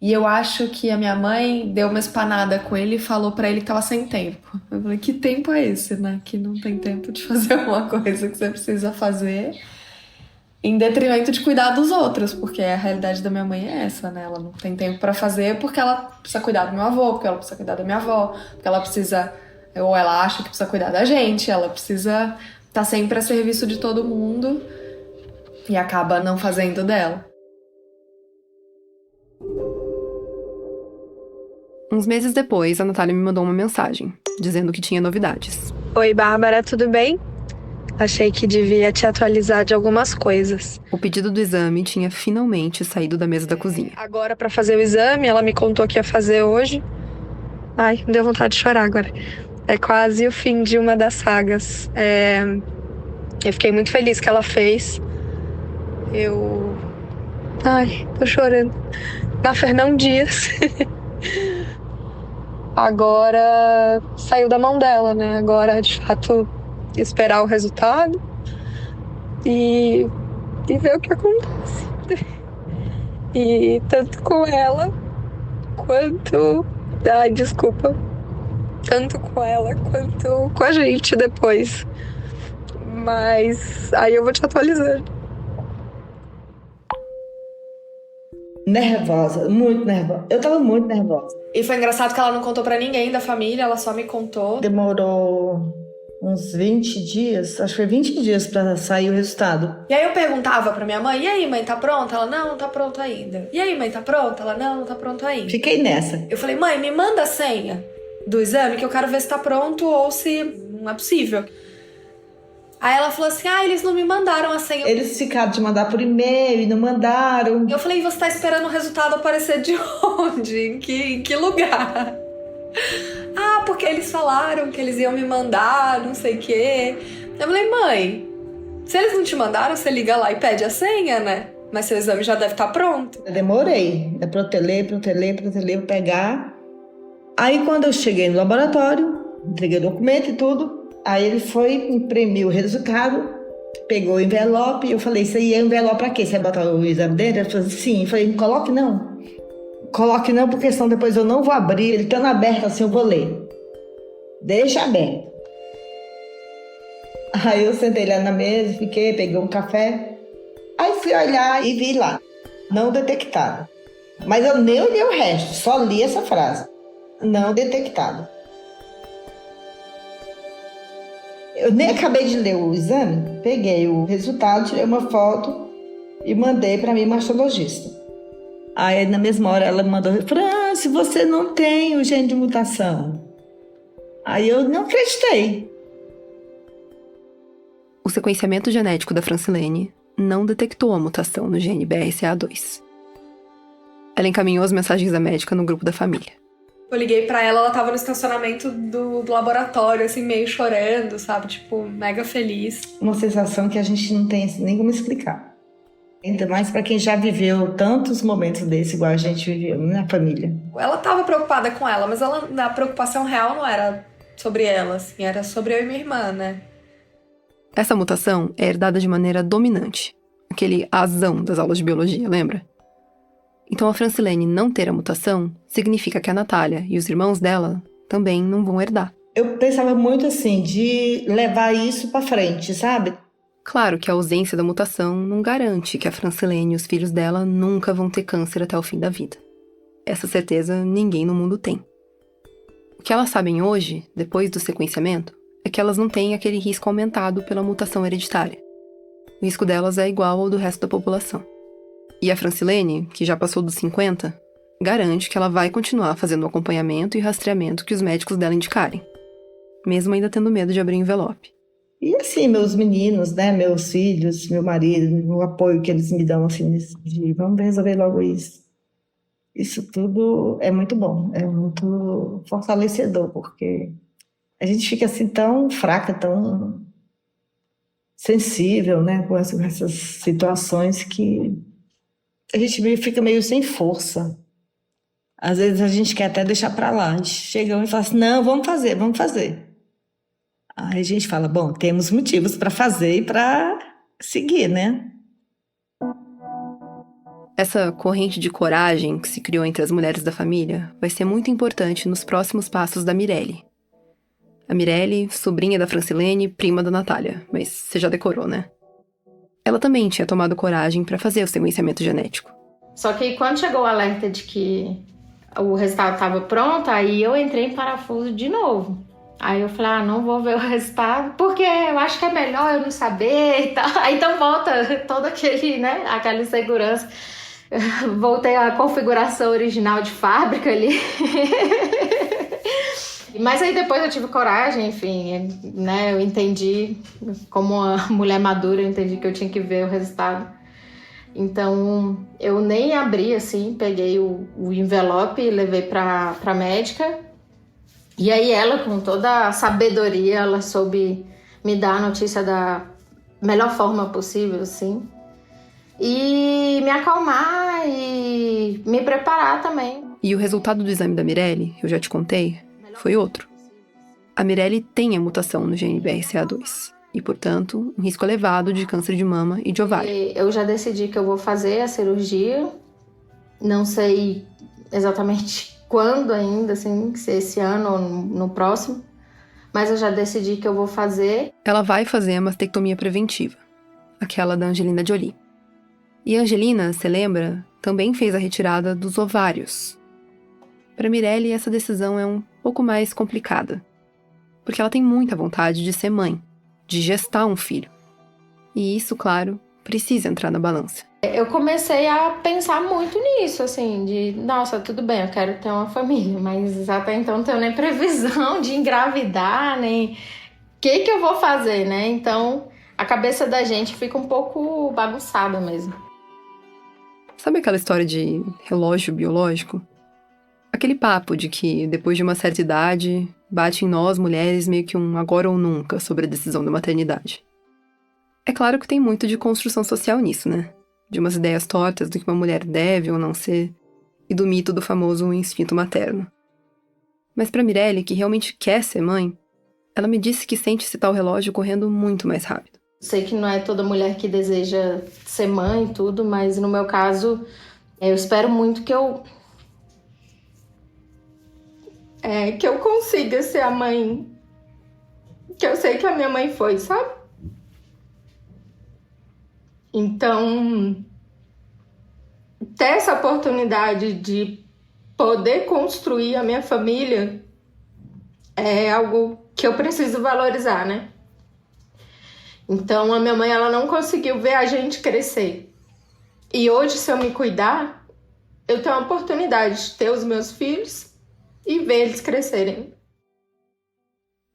E eu acho que a minha mãe deu uma espanada com ele e falou pra ele que tava sem tempo. Eu falei: que tempo é esse, né? Que não tem tempo de fazer uma coisa que você precisa fazer em detrimento de cuidar dos outros, porque a realidade da minha mãe é essa, né? Ela não tem tempo pra fazer porque ela precisa cuidar do meu avô, porque ela precisa cuidar da minha avó, porque ela precisa, ou ela acha que precisa cuidar da gente, ela precisa estar sempre a serviço de todo mundo e acaba não fazendo dela. Uns meses depois, a Natália me mandou uma mensagem, dizendo que tinha novidades. Oi, Bárbara, tudo bem? Achei que devia te atualizar de algumas coisas. O pedido do exame tinha finalmente saído da mesa da cozinha. Agora, pra fazer o exame, ela me contou que ia fazer hoje. Ai, me deu vontade de chorar agora. É quase o fim de uma das sagas. Eu fiquei muito feliz que ela fez. Ai, tô chorando. Na Fernão Dias. Agora saiu da mão dela, né? Agora, de fato, esperar o resultado e ver o que acontece. E tanto com ela quanto... Ai, desculpa. Tanto com ela quanto com a gente depois. Mas aí eu vou te atualizando. Nervosa, muito nervosa. Eu tava muito nervosa. E foi engraçado que ela não contou pra ninguém da família, ela só me contou. Demorou uns 20 dias, acho que foi 20 dias pra sair o resultado. E aí eu perguntava pra minha mãe: e aí, mãe, tá pronta? Ela: não tá pronta ainda. E aí, mãe, tá pronta? Ela: não tá pronta ainda. Fiquei nessa. Eu falei: mãe, me manda a senha do exame que eu quero ver se tá pronto ou se não é possível. Aí ela falou assim: eles não me mandaram a senha. Eles ficaram de mandar por e-mail e não mandaram. Eu falei: você tá esperando o resultado aparecer de onde? Em que lugar? Porque eles falaram que eles iam me mandar, não sei o quê. Eu falei: mãe, se eles não te mandaram, você liga lá e pede a senha, né? Mas seu exame já deve estar pronto. Eu demorei. Eu protelei pra pegar. Aí quando eu cheguei no laboratório, entreguei o documento e tudo, aí ele foi imprimir o resultado pegou o envelope e eu falei, isso aí é envelope pra quê? Você vai botar o exame dentro? Ela falou assim, sim. Eu falei, não coloque não. Coloque não, porque senão depois eu não vou abrir. Ele estando aberto assim, eu vou ler. Deixa aberto. Aí eu sentei lá na mesa, fiquei, peguei um café. Aí fui olhar e vi lá, não detectado. Mas eu nem olhei o resto, só li essa frase. Não detectado. Eu nem acabei de ler o exame, peguei o resultado, tirei uma foto e mandei para minha mastologista. Aí na mesma hora ela mandou, Franci, você não tem o gene de mutação. Aí eu não acreditei. O sequenciamento genético da Francilene não detectou a mutação no gene BRCA2. Ela encaminhou as mensagens da médica no grupo da família. Eu liguei pra ela, ela tava no estacionamento do laboratório, assim, meio chorando, sabe? Tipo, mega feliz. Uma sensação que a gente não tem nem como explicar. Ainda mais pra quem já viveu tantos momentos desses, igual a gente viveu na família. Ela tava preocupada com ela, mas a preocupação real não era sobre ela, assim, era sobre eu e minha irmã, né? Essa mutação é herdada de maneira dominante. Aquele azão das aulas de biologia, lembra? Então a Francilene não ter a mutação significa que a Natália e os irmãos dela também não vão herdar. Eu pensava muito assim, de levar isso pra frente, sabe? Claro que a ausência da mutação não garante que a Francilene e os filhos dela nunca vão ter câncer até o fim da vida. Essa certeza ninguém no mundo tem. O que elas sabem hoje, depois do sequenciamento, é que elas não têm aquele risco aumentado pela mutação hereditária. O risco delas é igual ao do resto da população. E a Francilene, que já passou dos 50, garante que ela vai continuar fazendo o acompanhamento e rastreamento que os médicos dela indicarem, mesmo ainda tendo medo de abrir o envelope. E assim, meus meninos, né, meus filhos, meu marido, o apoio que eles me dão, assim, de vamos resolver logo isso. Isso tudo é muito bom, é muito fortalecedor, porque a gente fica assim tão fraca, tão sensível, né, com essas situações que a gente fica meio sem força. Às vezes a gente quer até deixar para lá. A gente chega e fala assim, não, vamos fazer. Aí a gente fala, bom, temos motivos para fazer e para seguir, né? Essa corrente de coragem que se criou entre as mulheres da família vai ser muito importante nos próximos passos da Mirelle. A Mirelle, sobrinha da Francilene, prima da Natália, mas você já decorou, né? Ela também tinha tomado coragem para fazer o sequenciamento genético. Só que quando chegou o alerta de que o resultado estava pronto, aí eu entrei em parafuso de novo. Aí eu falei, não vou ver o resultado, porque eu acho que é melhor eu não saber e tal. Aí então volta todo aquele, né, aquela insegurança. Voltei à configuração original de fábrica ali. Mas aí depois eu tive coragem, enfim, né, eu entendi, como uma mulher madura, eu entendi que eu tinha que ver o resultado. Então, eu nem abri, assim, peguei o envelope e levei pra médica. E aí ela, com toda a sabedoria, ela soube me dar a notícia da melhor forma possível, assim. E me acalmar e me preparar também. E o resultado do exame da Mirelle, eu já te contei, foi outro. A Mirelle tem a mutação no gene BRCA2 e, portanto, um risco elevado de câncer de mama e de ovário. Eu já decidi que eu vou fazer a cirurgia, não sei exatamente quando ainda, assim, se esse ano ou no próximo, mas eu já decidi que eu vou fazer. Ela vai fazer a mastectomia preventiva, aquela da Angelina Jolie. E a Angelina, você lembra, também fez a retirada dos ovários. Para Mirelle, essa decisão é um pouco mais complicada, porque ela tem muita vontade de ser mãe, de gestar um filho. E isso, claro, precisa entrar na balança. Eu comecei a pensar muito nisso, assim, de, nossa, tudo bem, eu quero ter uma família, mas até então não tenho nem previsão de engravidar, nem o que eu vou fazer, né? Então, a cabeça da gente fica um pouco bagunçada mesmo. Sabe aquela história de relógio biológico? Aquele papo de que, depois de uma certa idade, bate em nós, mulheres, meio que um agora ou nunca sobre a decisão da maternidade. É claro que tem muito de construção social nisso, né? De umas ideias tortas do que uma mulher deve ou não ser, e do mito do famoso instinto materno. Mas para Mirelle, que realmente quer ser mãe, ela me disse que sente esse tal relógio correndo muito mais rápido. Sei que não é toda mulher que deseja ser mãe e tudo, mas no meu caso, eu espero muito que eu consiga ser a mãe que eu sei que a minha mãe foi, sabe? Então, ter essa oportunidade de poder construir a minha família é algo que eu preciso valorizar, né? Então, a minha mãe, ela não conseguiu ver a gente crescer. E hoje, se eu me cuidar, eu tenho a oportunidade de ter os meus filhos e ver eles crescerem.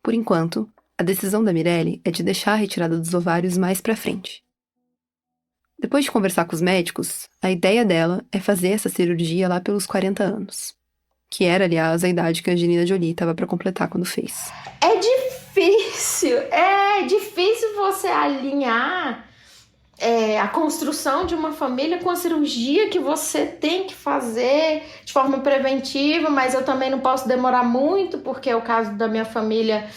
Por enquanto, a decisão da Mirelle é de deixar a retirada dos ovários mais pra frente. Depois de conversar com os médicos, a ideia dela é fazer essa cirurgia lá pelos 40 anos. Que era, aliás, a idade que a Angelina Jolie estava para completar quando fez. É difícil você alinhar a construção de uma família com a cirurgia que você tem que fazer de forma preventiva, mas eu também não posso demorar muito, porque é o caso da minha família.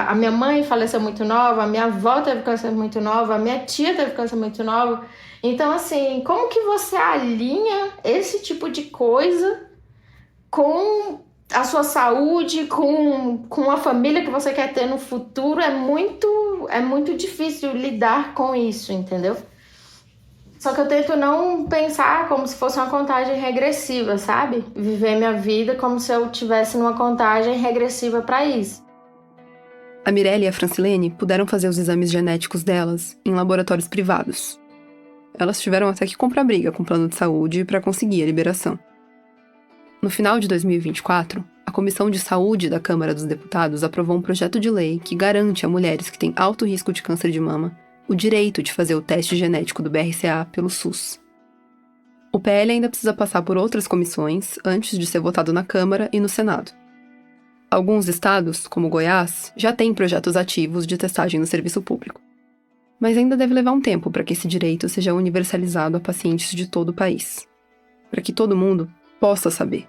A minha mãe faleceu muito nova, a minha avó teve câncer muito nova, a minha tia teve câncer muito nova. Então, assim, como que você alinha esse tipo de coisa com a sua saúde, com a família que você quer ter no futuro? É muito difícil lidar com isso, entendeu? Só que eu tento não pensar como se fosse uma contagem regressiva, sabe? Viver minha vida como se eu estivesse numa contagem regressiva para isso. A Mirelle e a Francilene puderam fazer os exames genéticos delas em laboratórios privados. Elas tiveram até que comprar briga com o plano de saúde para conseguir a liberação. No final de 2024, a Comissão de Saúde da Câmara dos Deputados aprovou um projeto de lei que garante a mulheres que têm alto risco de câncer de mama o direito de fazer o teste genético do BRCA pelo SUS. O PL ainda precisa passar por outras comissões antes de ser votado na Câmara e no Senado. Alguns estados, como Goiás, já têm projetos ativos de testagem no serviço público. Mas ainda deve levar um tempo para que esse direito seja universalizado a pacientes de todo o país. Para que todo mundo possa saber.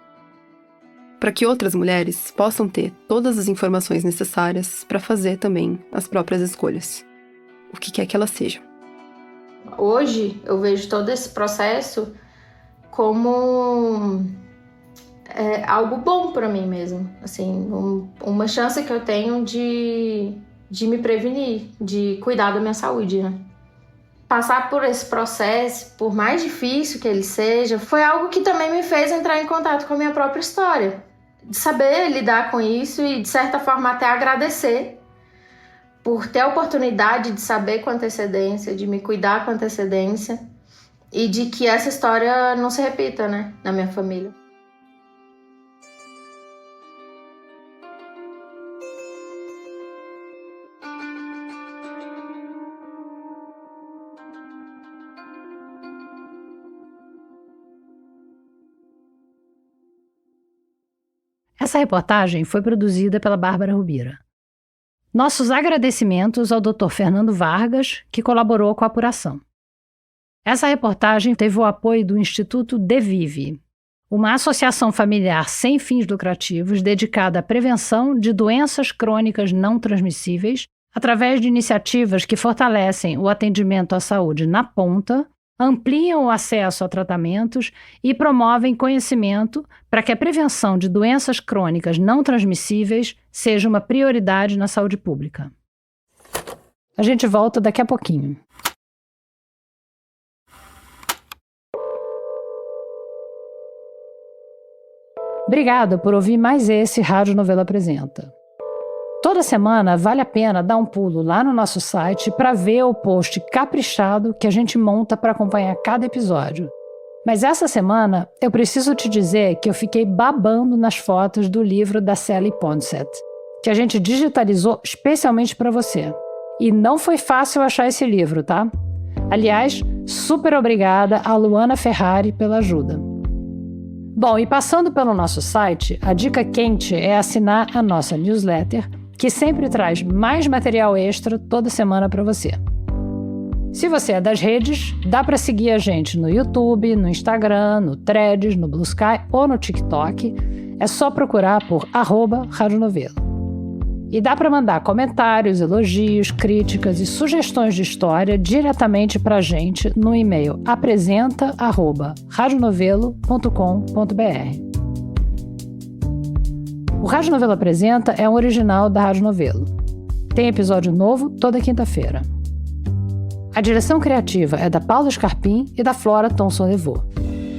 Para que outras mulheres possam ter todas as informações necessárias para fazer também as próprias escolhas. O que quer que elas sejam. Hoje eu vejo todo esse processo como algo bom para mim mesmo. Assim, uma chance que eu tenho de me prevenir, de cuidar da minha saúde, né? Passar por esse processo, por mais difícil que ele seja, foi algo que também me fez entrar em contato com a minha própria história. De saber lidar com isso e, de certa forma, até agradecer por ter a oportunidade de saber com antecedência, de me cuidar com antecedência e de que essa história não se repita, né, na minha família. Essa reportagem foi produzida pela Bárbara Rubira. Nossos agradecimentos ao Dr. Fernando Vargas, que colaborou com a apuração. Essa reportagem teve o apoio do Instituto Devive, uma associação familiar sem fins lucrativos dedicada à prevenção de doenças crônicas não transmissíveis através de iniciativas que fortalecem o atendimento à saúde na ponta, ampliam o acesso a tratamentos e promovem conhecimento para que a prevenção de doenças crônicas não transmissíveis seja uma prioridade na saúde pública. A gente volta daqui a pouquinho. Obrigada por ouvir mais esse Rádio Novelo Apresenta. Toda semana vale a pena dar um pulo lá no nosso site para ver o post caprichado que a gente monta para acompanhar cada episódio. Mas essa semana eu preciso te dizer que eu fiquei babando nas fotos do livro da Sally Poncet, que a gente digitalizou especialmente para você. E não foi fácil achar esse livro, tá? Aliás, super obrigada a Luana Ferrari pela ajuda. Bom, e passando pelo nosso site, a dica quente é assinar a nossa newsletter, que sempre traz mais material extra toda semana para você. Se você é das redes, dá para seguir a gente no YouTube, no Instagram, no Threads, no Blue Sky ou no TikTok. É só procurar por @Rádio Novelo. E dá para mandar comentários, elogios, críticas e sugestões de história diretamente para a gente no e-mail apresenta@radionovelo.com.br. O Rádio Novelo Apresenta é um original da Rádio Novelo. Tem episódio novo toda quinta-feira. A direção criativa é da Paula Scarpim e da Flora Thomson-Levaux.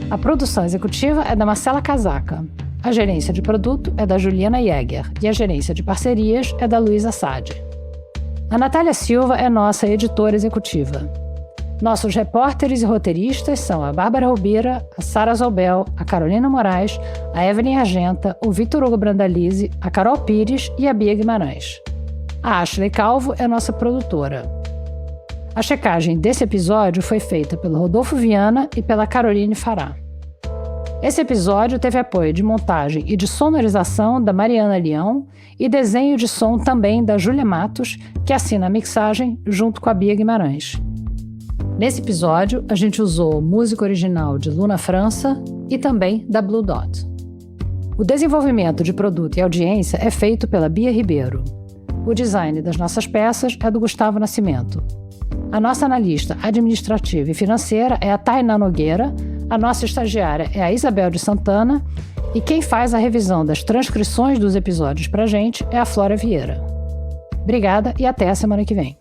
A produção executiva é da Marcela Casaca. A gerência de produto é da Juliana Jäger e a gerência de parcerias é da Luísa Sade. A Natália Silva é nossa editora executiva. Nossos repórteres e roteiristas são a Bárbara Rubira, a Sara Zobel, a Carolina Moraes, a Evelyn Argenta, o Vitor Hugo Brandalize, a Carol Pires e a Bia Guimarães. A Ashley Calvo é nossa produtora. A checagem desse episódio foi feita pelo Rodolfo Viana e pela Caroline Fará. Esse episódio teve apoio de montagem e de sonorização da Mariana Leão e desenho de som também da Júlia Matos, que assina a mixagem junto com a Bia Guimarães. Nesse episódio, a gente usou música original de Luna França e também da Blue Dot. O desenvolvimento de produto e audiência é feito pela Bia Ribeiro. O design das nossas peças é do Gustavo Nascimento. A nossa analista administrativa e financeira é a Tainá Nogueira, a nossa estagiária é a Isabel de Santana e quem faz a revisão das transcrições dos episódios pra gente é a Flora Vieira. Obrigada e até a semana que vem.